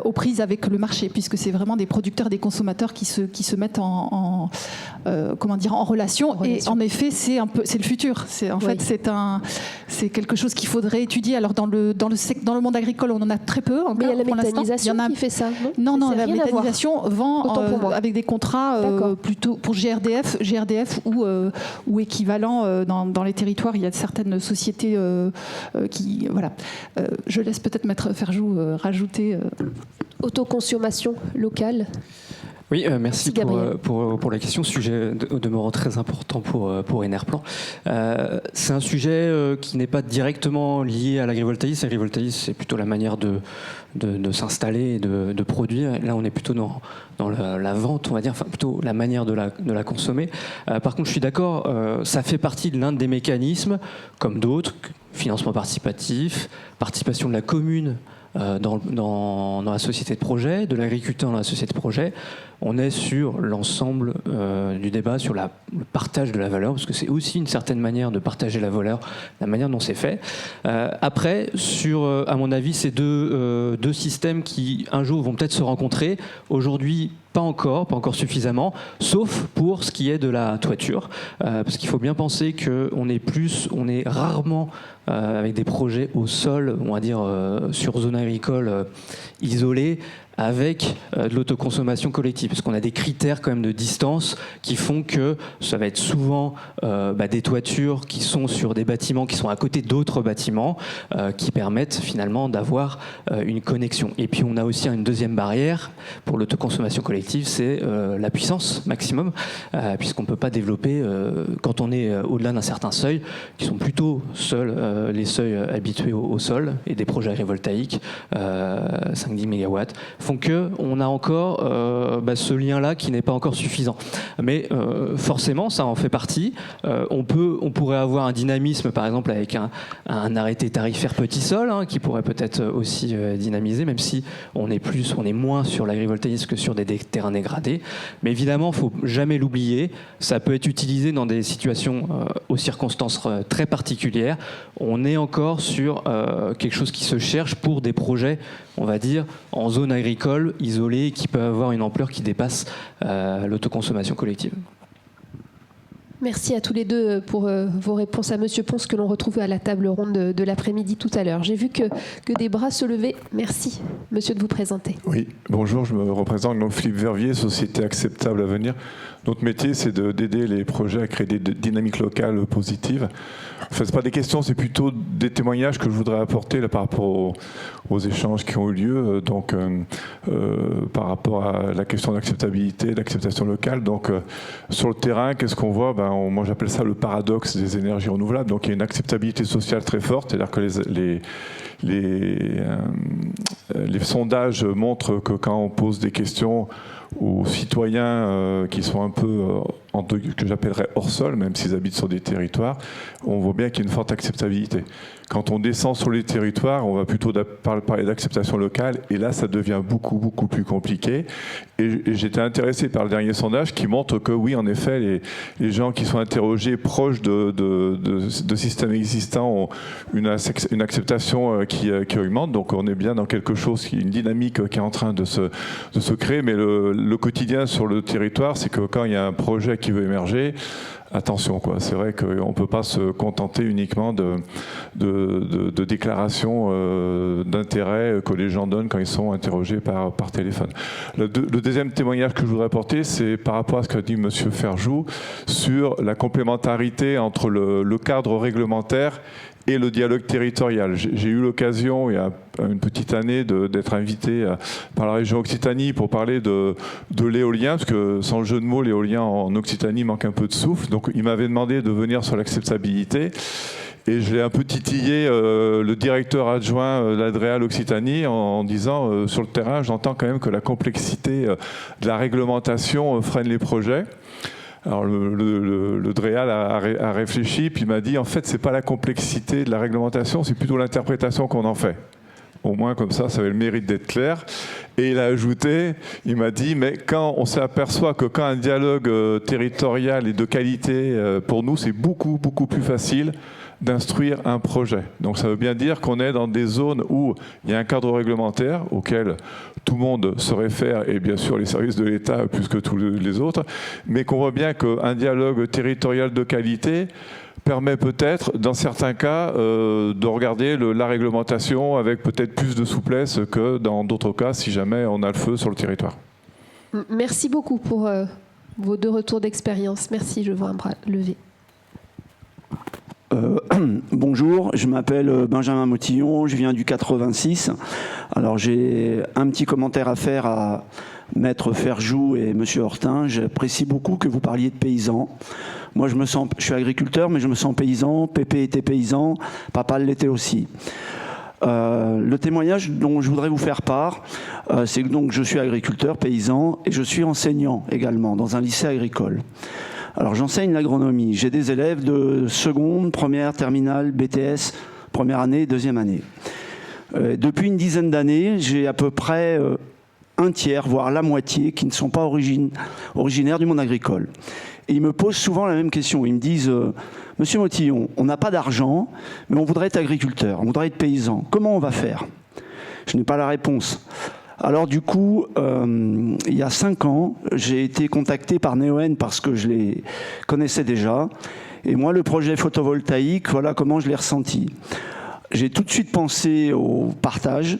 aux prises avec le marché, puisque c'est vraiment des producteurs, des consommateurs qui se mettent en relation. Et en effet, c'est le futur. C'est quelque chose qu'il faudrait étudier. Alors dans le monde agricole, on en a très peu encore. Mais il y a la méthanisation qui fait ça, non? Non, la méthanisation vend avec des contrats plutôt pour GRDF ou équivalent dans les territoires. Il y a certaines sociétés qui... Voilà. Je laisse peut-être Maître Ferjou rajouter... Autoconsommation locale. Oui, merci pour la question. Sujet au demeurant très important pour Enerplan. C'est un sujet qui n'est pas directement lié à l'agrivoltaïsme. L'agrivoltaïsme, c'est plutôt la manière de s'installer et de produire. Là, on est plutôt dans la vente, on va dire, enfin plutôt la manière de la consommer. Par contre, je suis d'accord, ça fait partie de l'un des mécanismes, comme d'autres, financement participatif, participation de la commune dans la société de projet, de l'agriculteur dans la société de projet. On est sur l'ensemble du débat sur le partage de la valeur, parce que c'est aussi une certaine manière de partager la valeur, la manière dont c'est fait. Après, à mon avis, c'est deux systèmes qui, un jour, vont peut-être se rencontrer. Aujourd'hui, pas encore suffisamment, sauf pour ce qui est de la toiture. Parce qu'il faut bien penser qu'on est rarement avec des projets au sol, on va dire sur zone agricole isolée, avec de l'autoconsommation collective, parce qu'on a des critères quand même de distance qui font que ça va être souvent des toitures qui sont sur des bâtiments qui sont à côté d'autres bâtiments qui permettent finalement d'avoir une connexion. Et puis on a aussi une deuxième barrière pour l'autoconsommation collective, c'est la puissance maximum, puisqu'on ne peut pas développer quand on est au-delà d'un certain seuil, qui sont plutôt seuls les seuils habitués au sol, et des projets agrivoltaïques, 5-10 MW, font que on a encore ce lien-là qui n'est pas encore suffisant. Mais forcément, ça en fait partie. On pourrait avoir un dynamisme, par exemple, avec un arrêté tarifaire petit sol, qui pourrait peut-être aussi dynamiser, même si on est moins sur l'agrivoltaïsme que sur des terrains dégradés. Mais évidemment, il ne faut jamais l'oublier. Ça peut être utilisé dans des situations aux circonstances très particulières. On est encore sur quelque chose qui se cherche pour des projets, on va dire, en zone agricole, isolée, qui peuvent avoir une ampleur qui dépasse l'autoconsommation collective. Merci à tous les deux pour vos réponses à Monsieur Ponce que l'on retrouve à la table ronde de l'après-midi tout à l'heure. J'ai vu que des bras se levaient. Merci, monsieur, de vous présenter. Oui, bonjour, je me représente donc Philippe Vervier, Société Acceptable à Venir. Notre métier, c'est d'aider les projets à créer des dynamiques locales positives. Enfin, ce n'est pas des questions, c'est plutôt des témoignages que je voudrais apporter là, par rapport aux échanges qui ont eu lieu. Donc, par rapport à la question d'acceptabilité, d'acceptation locale. Donc, sur le terrain, qu'est-ce qu'on voit ? Moi, j'appelle ça le paradoxe des énergies renouvelables. Donc, il y a une acceptabilité sociale très forte, c'est-à-dire que les sondages montrent que quand on pose des questions aux citoyens qui sont un peu, que j'appellerais hors sol, même s'ils habitent sur des territoires, on voit bien qu'il y a une forte acceptabilité. Quand on descend sur les territoires, on va plutôt parler d'acceptation locale, et là, ça devient beaucoup, beaucoup plus compliqué. Et j'étais intéressé par le dernier sondage qui montre que oui, en effet, les gens qui sont interrogés proches de systèmes existants ont une acceptation qui augmente. Donc on est bien dans quelque chose, une dynamique qui est en train de se créer. Mais le quotidien sur le territoire, c'est que quand il y a un projet qui veut émerger, attention, quoi. C'est vrai qu'on ne peut pas se contenter uniquement de déclarations d'intérêt que les gens donnent quand ils sont interrogés par téléphone. Le deuxième témoignage que je voudrais apporter, c'est par rapport à ce qu'a dit M. Ferjou sur la complémentarité entre le cadre réglementaire et le dialogue territorial. J'ai eu l'occasion, il y a une petite année, d'être invité par la région Occitanie pour parler de l'éolien, parce que sans le jeu de mots, l'éolien en Occitanie manque un peu de souffle. Donc il m'avait demandé de venir sur l'acceptabilité. Et je l'ai un peu titillé, le directeur adjoint d'Adréal Occitanie, en disant, sur le terrain, j'entends quand même que la complexité de la réglementation freine les projets. Alors le DREAL a réfléchi, puis il m'a dit, en fait, c'est pas la complexité de la réglementation, c'est plutôt l'interprétation qu'on en fait. Au moins, comme ça avait le mérite d'être clair. Et il a ajouté, il m'a dit, mais quand on s'aperçoit que quand un dialogue territorial est de qualité, pour nous, c'est beaucoup, beaucoup plus facile d'instruire un projet. Donc ça veut bien dire qu'on est dans des zones où il y a un cadre réglementaire auquel tout le monde se réfère, et bien sûr les services de l'État plus que tous les autres, mais qu'on voit bien qu'un dialogue territorial de qualité permet peut-être, dans certains cas, de regarder la réglementation avec peut-être plus de souplesse que dans d'autres cas, si jamais on a le feu sur le territoire. Merci beaucoup pour vos deux retours d'expérience. Merci, je vois un bras levé. Bonjour, je m'appelle Benjamin Motillon, je viens du 86. Alors j'ai un petit commentaire à faire à Maître Ferjou et Monsieur Hortin. J'apprécie beaucoup que vous parliez de paysans. Moi je suis agriculteur, mais je me sens paysan. Pépé était paysan, papa l'était aussi. Le témoignage dont je voudrais vous faire part, c'est que donc je suis agriculteur, paysan, et je suis enseignant également dans un lycée agricole. Alors j'enseigne l'agronomie, j'ai des élèves de seconde, première, terminale, BTS, première année, deuxième année. Depuis une dizaine d'années, j'ai à peu près un tiers, voire la moitié, qui ne sont pas originaires du monde agricole. Et ils me posent souvent la même question, ils me disent « Monsieur Motillon, on n'a pas d'argent, mais on voudrait être agriculteur, on voudrait être paysan, comment on va faire ?» Je n'ai pas la réponse. Alors du coup, il y a 5 ans, j'ai été contacté par Neoen parce que je les connaissais déjà. Et moi, le projet photovoltaïque, voilà comment je l'ai ressenti. J'ai tout de suite pensé au partage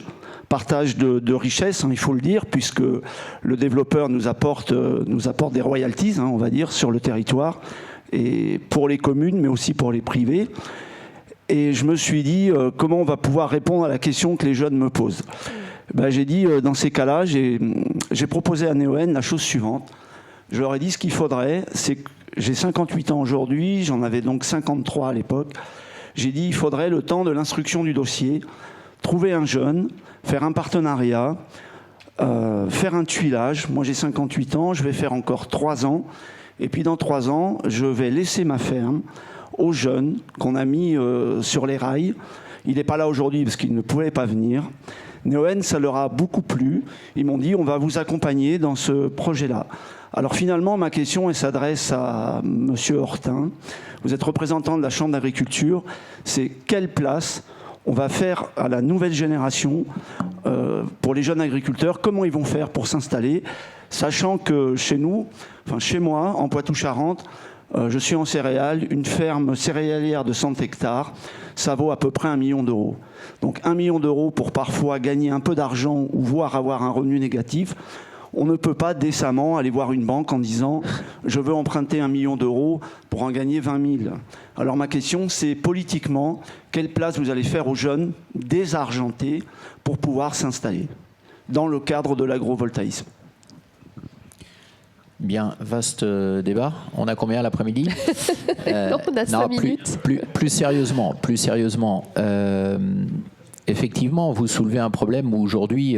de richesses, il faut le dire, puisque le développeur nous apporte des royalties, on va dire, sur le territoire, et pour les communes, mais aussi pour les privés. Et je me suis dit, comment on va pouvoir répondre à la question que les jeunes me posent ? J'ai dit, dans ces cas-là, j'ai proposé à Neoen la chose suivante. Je leur ai dit ce qu'il faudrait, c'est que j'ai 58 ans aujourd'hui, j'en avais donc 53 à l'époque. J'ai dit, il faudrait le temps de l'instruction du dossier, trouver un jeune, faire un partenariat, faire un tuilage. Moi, j'ai 58 ans, je vais faire encore 3 ans. Et puis, dans 3 ans, je vais laisser ma ferme aux jeunes qu'on a mis sur les rails. Il n'est pas là aujourd'hui parce qu'il ne pouvait pas venir. Neoen, ça leur a beaucoup plu. Ils m'ont dit, on va vous accompagner dans ce projet-là. Alors finalement, ma question, elle s'adresse à Monsieur Hortin. Vous êtes représentant de la Chambre d'agriculture. C'est quelle place on va faire à la nouvelle génération pour les jeunes agriculteurs? Comment ils vont faire pour s'installer? Sachant que chez nous, enfin chez moi, en Poitou-Charentes, je suis en céréales, une ferme céréalière de 100 hectares, ça vaut à peu près 1 million d'euros. Donc 1 million d'euros pour parfois gagner un peu d'argent ou voire avoir un revenu négatif, on ne peut pas décemment aller voir une banque en disant « je veux emprunter 1 million d'euros pour en gagner 20 000 ». Alors ma question, c'est politiquement, quelle place vous allez faire aux jeunes désargentés pour pouvoir s'installer dans le cadre de l'agrovoltaïsme? Bien, vaste débat. On a combien l'après-midi? Non, on a 5 minutes. Plus sérieusement, effectivement, vous soulevez un problème où aujourd'hui,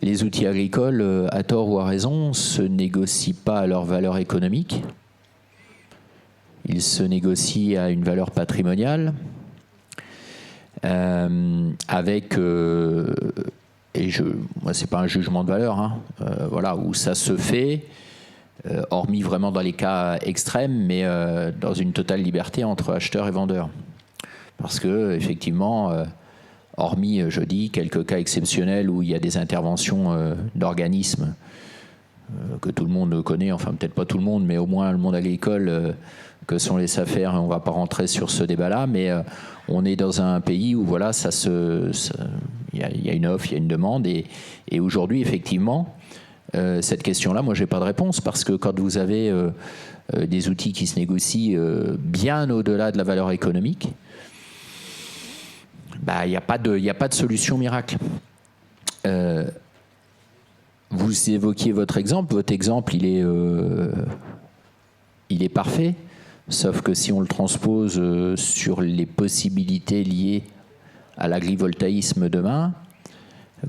les outils agricoles, à tort ou à raison, se négocient pas à leur valeur économique. Ils se négocient à une valeur patrimoniale, avec... moi, c'est pas un jugement de valeur, hein, voilà, où ça se fait, hormis vraiment dans les cas extrêmes, mais dans une totale liberté entre acheteurs et vendeurs. Parce que, effectivement, hormis, je dis, quelques cas exceptionnels où il y a des interventions d'organismes que tout le monde connaît, enfin peut-être pas tout le monde, mais au moins le monde agricole, que sont les SAFER, on ne va pas rentrer sur ce débat-là, mais on est dans un pays où voilà, il y a une offre, il y a une demande, et aujourd'hui, effectivement, cette question-là, moi, j'ai pas de réponse, parce que quand vous avez des outils qui se négocient bien au-delà de la valeur économique, bah, il n'y a pas de solution miracle. Vous évoquiez votre exemple. Votre exemple, il est parfait, sauf que si on le transpose sur les possibilités liées à l'agrivoltaïsme demain,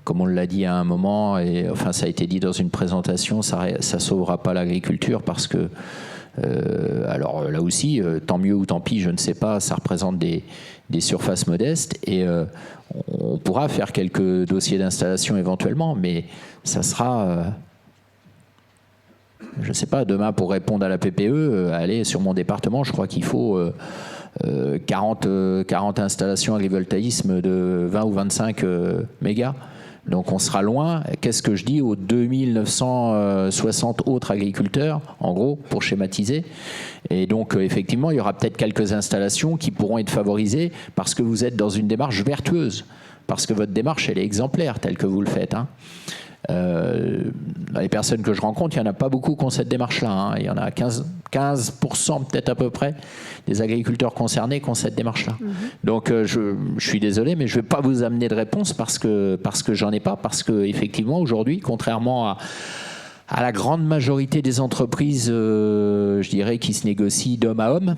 comme on l'a dit à un moment, et enfin ça a été dit dans une présentation, ça sauvera pas l'agriculture parce que, alors là aussi, tant mieux ou tant pis, je ne sais pas, ça représente des surfaces modestes et on pourra faire quelques dossiers d'installation éventuellement, mais ça sera, je ne sais pas, demain pour répondre à la PPE, allez sur mon département, je crois qu'il faut 40 installations agrivoltaïsme de 20 ou 25 mégas. Donc on sera loin. Qu'est-ce que je dis aux 2960 autres agriculteurs, en gros, pour schématiser? Et donc effectivement, il y aura peut-être quelques installations qui pourront être favorisées parce que vous êtes dans une démarche vertueuse, parce que votre démarche, elle est exemplaire telle que vous le faites, hein. Les personnes que je rencontre, il n'y en a pas beaucoup qui ont cette démarche-là, hein. Il y en a 15% peut-être à peu près des agriculteurs concernés qui ont cette démarche-là. Donc je suis désolé, mais je ne vais pas vous amener de réponse parce que j'en ai pas, parce qu'effectivement aujourd'hui, contrairement à la grande majorité des entreprises, je dirais, qui se négocient d'homme à homme,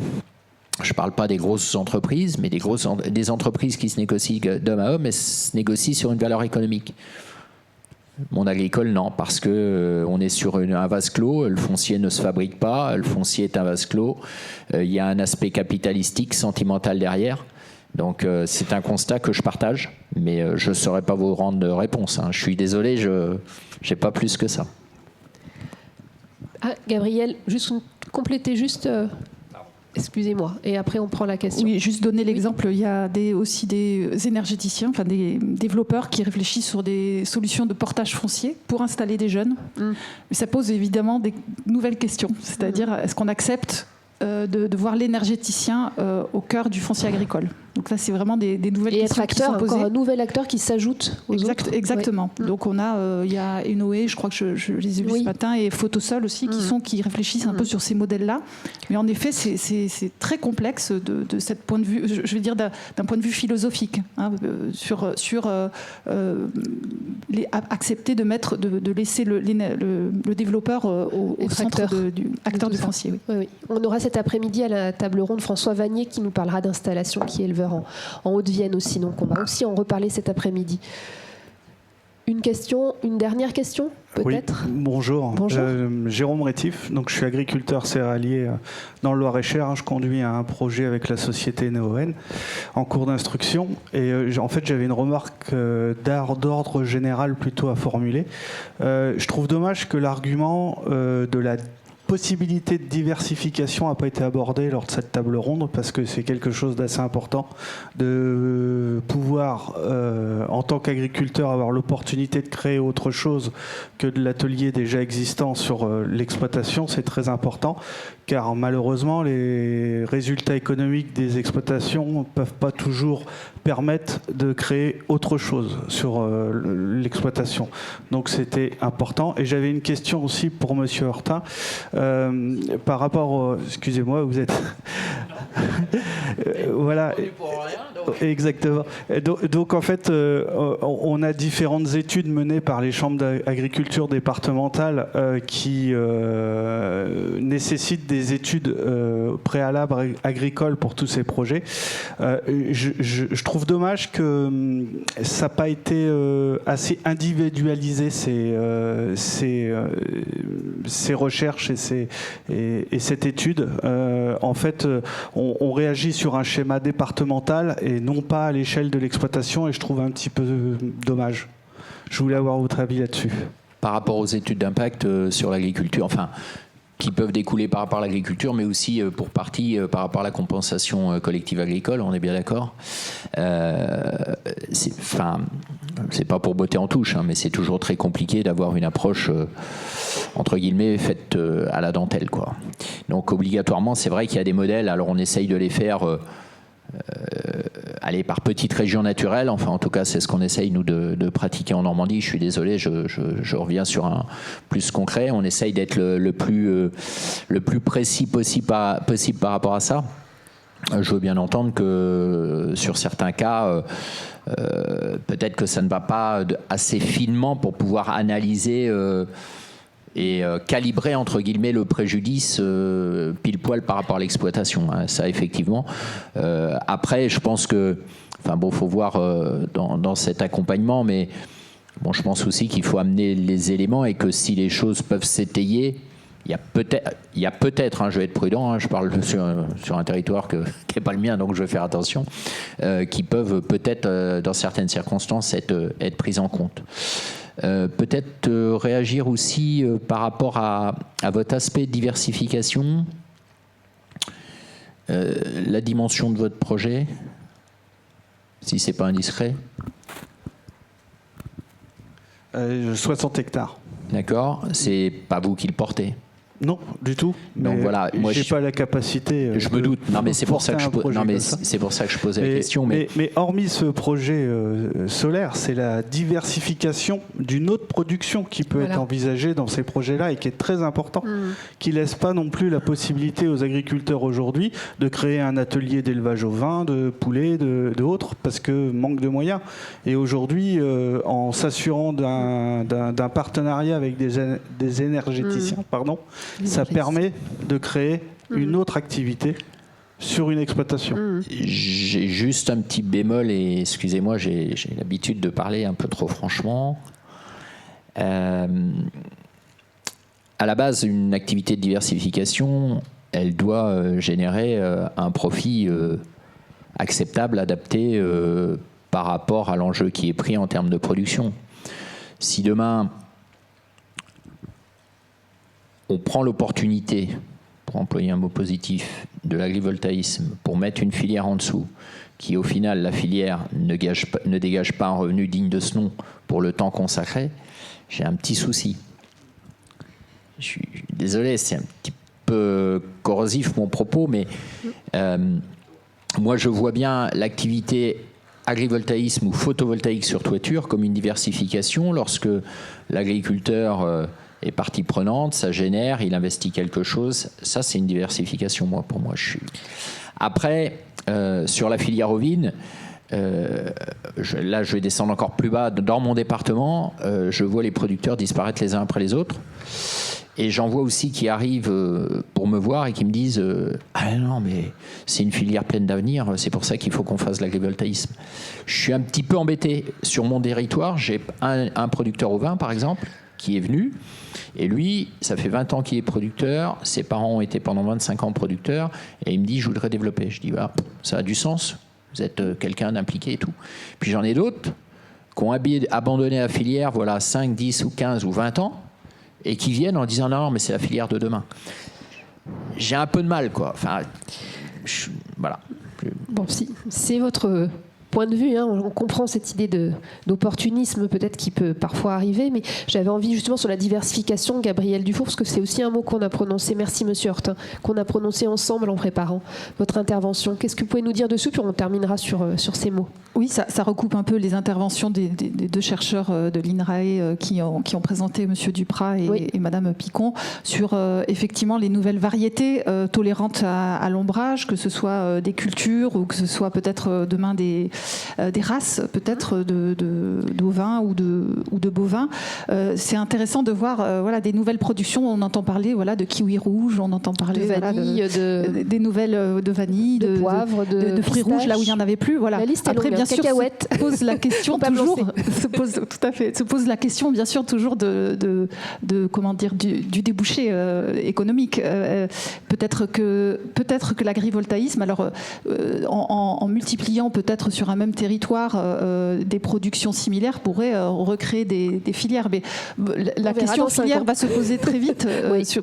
je ne parle pas des grosses entreprises, mais des entreprises qui se négocient d'homme à homme, elles se négocient sur une valeur économique. Monde agricole, non, parce que on est sur un vase clos, le foncier ne se fabrique pas, le foncier est un vase clos, il y a un aspect capitalistique, sentimental derrière. Donc c'est un constat que je partage, mais je ne saurais pas vous rendre de réponse, hein. Je suis désolé, je n'ai pas plus que ça. Ah, Gabriel, complétez juste... Excusez-moi, et après on prend la question. Oui, juste donner l'exemple, il y a aussi des énergéticiens, enfin des développeurs qui réfléchissent sur des solutions de portage foncier pour installer des jeunes. Mais ça pose évidemment des nouvelles questions, c'est-à-dire est-ce qu'on accepte de voir l'énergéticien au cœur du foncier agricole. Donc là, c'est vraiment des nouvelles questions qui sont posées. Encore un nouvel acteur qui s'ajoute aux autres. Exactement. Ouais. Donc on a, il y a Enoé, je crois que je les ai vus ce matin, et Photosol aussi, qui réfléchissent un peu sur ces modèles-là. Mais en effet, c'est très complexe de cette point de vue, je veux dire d'un point de vue philosophique, hein, accepter de laisser le développeur au centre du acteur du foncier. Oui. Oui. On aura cet après-midi à la table ronde François Vanier qui nous parlera d'installation, qui est éleveur en Haute-Vienne aussi. Donc on va aussi en reparler cet après-midi. Une question, une dernière question, peut-être ? Oui, bonjour. Bonjour. Jérôme Rétif, donc je suis agriculteur céréalier dans le Loir-et-Cher. Je conduis un projet avec la société Neoen en cours d'instruction. Et en fait, j'avais une remarque d'ordre général plutôt à formuler. Je trouve dommage que l'argument de la possibilité de diversification n'a pas été abordée lors de cette table ronde, parce que c'est quelque chose d'assez important de pouvoir, en tant qu'agriculteur, avoir l'opportunité de créer autre chose que de l'atelier déjà existant sur l'exploitation. C'est très important, car malheureusement, les résultats économiques des exploitations ne peuvent pas toujours permettre de créer autre chose sur l'exploitation. Donc c'était important. Et j'avais une question aussi pour Monsieur Hortin. Par rapport, excusez-moi, vous êtes voilà, exactement. Donc en fait, on a différentes études menées par les chambres d'agriculture départementales qui nécessitent des études préalables agricoles pour tous ces projets. Je trouve dommage que ça n'a pas été assez individualisé, ces recherches et cette étude. En fait, on réagit sur un schéma départemental et non pas à l'échelle de l'exploitation, et je trouve un petit peu dommage. Je voulais avoir votre avis là-dessus. Par rapport aux études d'impact sur l'agriculture, enfin, qui peuvent découler par rapport à l'agriculture, mais aussi pour partie par rapport à la compensation collective agricole, on est bien d'accord. C'est pas pour botter en touche, hein, mais c'est toujours très compliqué d'avoir une approche entre guillemets faite à la dentelle, quoi. Donc obligatoirement, c'est vrai qu'il y a des modèles. Alors on essaye de les faire aller par petites régions naturelles. Enfin, en tout cas, c'est ce qu'on essaye nous de pratiquer en Normandie. Je suis désolé, je reviens sur un plus concret. On essaye d'être le plus précis possible par rapport à ça. Je veux bien entendre que sur certains cas, peut-être que ça ne va pas assez finement pour pouvoir analyser et calibrer entre guillemets le préjudice pile poil par rapport à l'exploitation, hein, ça effectivement. Après, je pense que, enfin bon, faut voir dans cet accompagnement, mais bon, je pense aussi qu'il faut amener les éléments, et que si les choses peuvent s'étayer, il y a peut-être, hein, je vais être prudent, hein, je parle sur un territoire qui n'est pas le mien, donc je vais faire attention, qui peuvent peut-être, dans certaines circonstances, être prises en compte. Peut-être réagir aussi par rapport à votre aspect de diversification, la dimension de votre projet, si ce n'est pas indiscret. 60 hectares. D'accord, c'est pas vous qui le portez? Non, du tout. Donc voilà, moi j'ai pas la capacité. Je me doute. Non, mais c'est pour ça que je posais la question. Mais hormis ce projet solaire, c'est la diversification d'une autre production qui peut être envisagée dans ces projets-là, et qui est très important, qui laisse pas non plus la possibilité aux agriculteurs aujourd'hui de créer un atelier d'élevage au vin, de poulet, de autres, parce que manque de moyens. Et aujourd'hui, en s'assurant d'un partenariat avec des énergéticiens, ça permet de créer une autre activité sur une exploitation. J'ai juste un petit bémol, et excusez-moi, j'ai l'habitude de parler un peu trop franchement. À la base, une activité de diversification, elle doit générer un profit acceptable, adapté par rapport à l'enjeu qui est pris en termes de production. Si demain on prend l'opportunité, pour employer un mot positif, de l'agrivoltaïsme pour mettre une filière en dessous, qui au final, la filière ne dégage pas un revenu digne de ce nom pour le temps consacré, j'ai un petit souci. Je suis désolé, c'est un petit peu corrosif mon propos, mais moi je vois bien l'activité agrivoltaïsme ou photovoltaïque sur toiture comme une diversification. Lorsque l'agriculteur est partie prenante, ça génère, il investit quelque chose, ça c'est une diversification, pour moi. Après, sur la filière ovine, Là, je vais descendre encore plus bas. Dans mon département, je vois les producteurs disparaître les uns après les autres. Et j'en vois aussi qui arrivent pour me voir et qui me disent ah non, mais c'est une filière pleine d'avenir, c'est pour ça qu'il faut qu'on fasse l'agrivoltaïsme. Je suis un petit peu embêté. Sur mon territoire, j'ai un producteur au vin, par exemple, qui est venu. Et lui, ça fait 20 ans qu'il est producteur. Ses parents ont été pendant 25 ans producteurs. Et il me dit je voudrais développer. Je dis bah, ça a du sens. Vous êtes quelqu'un d'impliqué et tout. Puis j'en ai d'autres qui ont abandonné la filière, voilà, 5, 10 ou 15 ou 20 ans, et qui viennent en disant non, mais c'est la filière de demain. J'ai un peu de mal, quoi. Enfin, voilà. Bon, si c'est votre point de vue, hein, on comprend cette idée d'opportunisme peut-être qui peut parfois arriver, mais j'avais envie justement sur la diversification, Gabriel Dufour, parce que c'est aussi un mot qu'on a prononcé, merci Monsieur Hortin, qu'on a prononcé ensemble en préparant votre intervention. Qu'est-ce que vous pouvez nous dire dessus, puis on terminera sur ces mots. Oui, ça recoupe un peu les interventions des deux chercheurs de l'INRAE qui ont présenté Monsieur Duprat et Madame Picon sur effectivement les nouvelles variétés tolérantes à l'ombrage, que ce soit des cultures ou que ce soit peut-être demain des races peut-être d'ovins ou de bovins. C'est intéressant de voir voilà, des nouvelles productions. On entend parler voilà, de kiwi rouge, on entend parler de vanille, voilà, des nouvelles de vanille, de poivre, de fruits rouges, là où il n'y en avait plus. Voilà. La liste est Après, longue, bien sûr, se pose la question toujours. Se pose la question, bien sûr, toujours de comment dire, du débouché économique. Peut-être que l'agrivoltaïsme, alors en multipliant peut-être sur un même territoire des productions similaires, pourrait recréer des filières. Mais la question filière va se poser très vite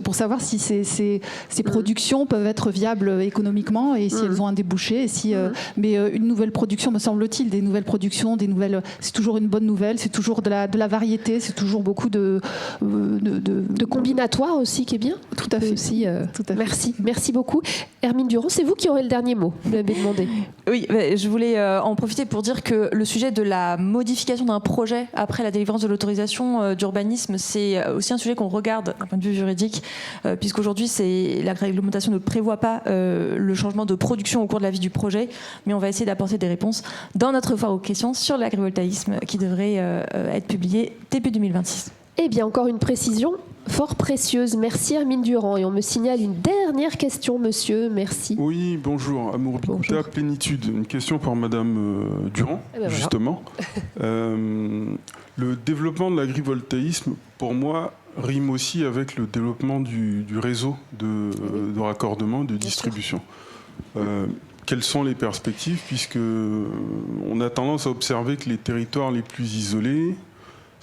pour savoir si ces productions peuvent être viables économiquement et si elles ont un débouché. Et si, mais une nouvelle production, me semble-t-il, des nouvelles productions, c'est toujours une bonne nouvelle, c'est toujours de la variété, c'est toujours beaucoup de combinatoires aussi qui est bien. Tout à fait. Aussi, tout à fait. Merci beaucoup. Hermine Durand, c'est vous qui aurez le dernier mot. Vous l'avez demandé. Oui, je voulais en profiter pour dire que le sujet de la modification d'un projet après la délivrance de l'autorisation d'urbanisme, c'est aussi un sujet qu'on regarde d'un point de vue juridique, puisqu'aujourd'hui, la réglementation ne prévoit pas le changement de production au cours de la vie du projet, mais on va essayer d'apporter des réponses dans notre foire aux questions sur l'agrivoltaïsme qui devrait être publiée début 2026. Eh bien, encore une précision fort précieuse. Merci Hermine Durand. Et on me signale une dernière question, monsieur. Merci. Oui, bonjour. Amour Bicouta, Plénitude. Une question pour madame Durand, justement. Le développement de l'agrivoltaïsme, pour moi, rime aussi avec le développement du réseau de raccordement, de distribution. Quelles sont les perspectives, puisque on a tendance à observer que les territoires les plus isolés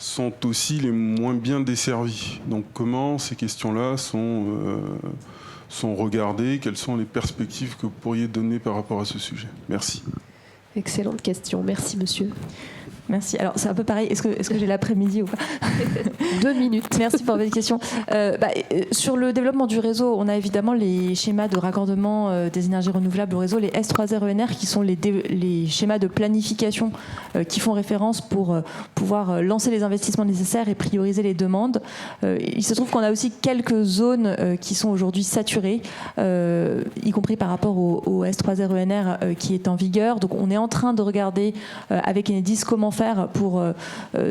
sont aussi les moins bien desservis. Donc comment ces questions-là sont regardées? Quelles sont les perspectives que vous pourriez donner par rapport à ce sujet? Merci. Excellente question. Merci, monsieur. Merci. Alors, c'est un peu pareil. Est-ce que j'ai l'après-midi ou pas? 2 minutes. Merci pour votre question. Sur le développement du réseau, on a évidemment les schémas de raccordement des énergies renouvelables au réseau, les S3RENR, qui sont les schémas de planification qui font référence pour pouvoir lancer les investissements nécessaires et prioriser les demandes. Il se trouve qu'on a aussi quelques zones qui sont aujourd'hui saturées, y compris par rapport au S3RENR qui est en vigueur. Donc, on est en train de regarder avec Enedis comment faire pour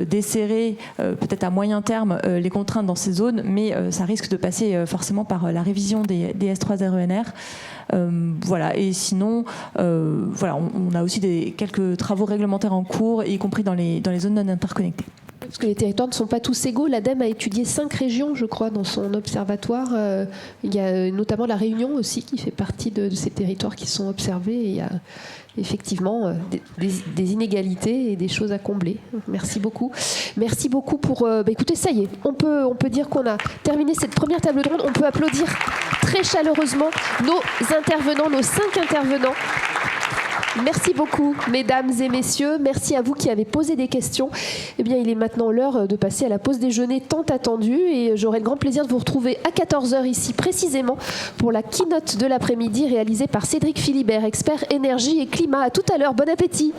desserrer peut-être à moyen terme les contraintes dans ces zones, mais ça risque de passer forcément par la révision des S3RENR. Voilà. Et sinon, voilà, on a aussi quelques travaux réglementaires en cours, y compris dans les zones non interconnectées. Parce que les territoires ne sont pas tous égaux. L'ADEME a étudié 5 régions, je crois, dans son observatoire. Il y a notamment la Réunion aussi qui fait partie de ces territoires qui sont observés. Et il y a effectivement des inégalités et des choses à combler. Merci beaucoup. Merci beaucoup pour... écoutez, ça y est, on peut dire qu'on a terminé cette première table ronde. On peut applaudir très chaleureusement nos intervenants, nos 5 intervenants. Merci beaucoup, mesdames et messieurs. Merci à vous qui avez posé des questions. Eh bien, il est maintenant l'heure de passer à la pause déjeuner tant attendue et j'aurai le grand plaisir de vous retrouver à 14h ici précisément pour la keynote de l'après-midi réalisée par Cédric Philibert, expert énergie et climat. À tout à l'heure. Bon appétit.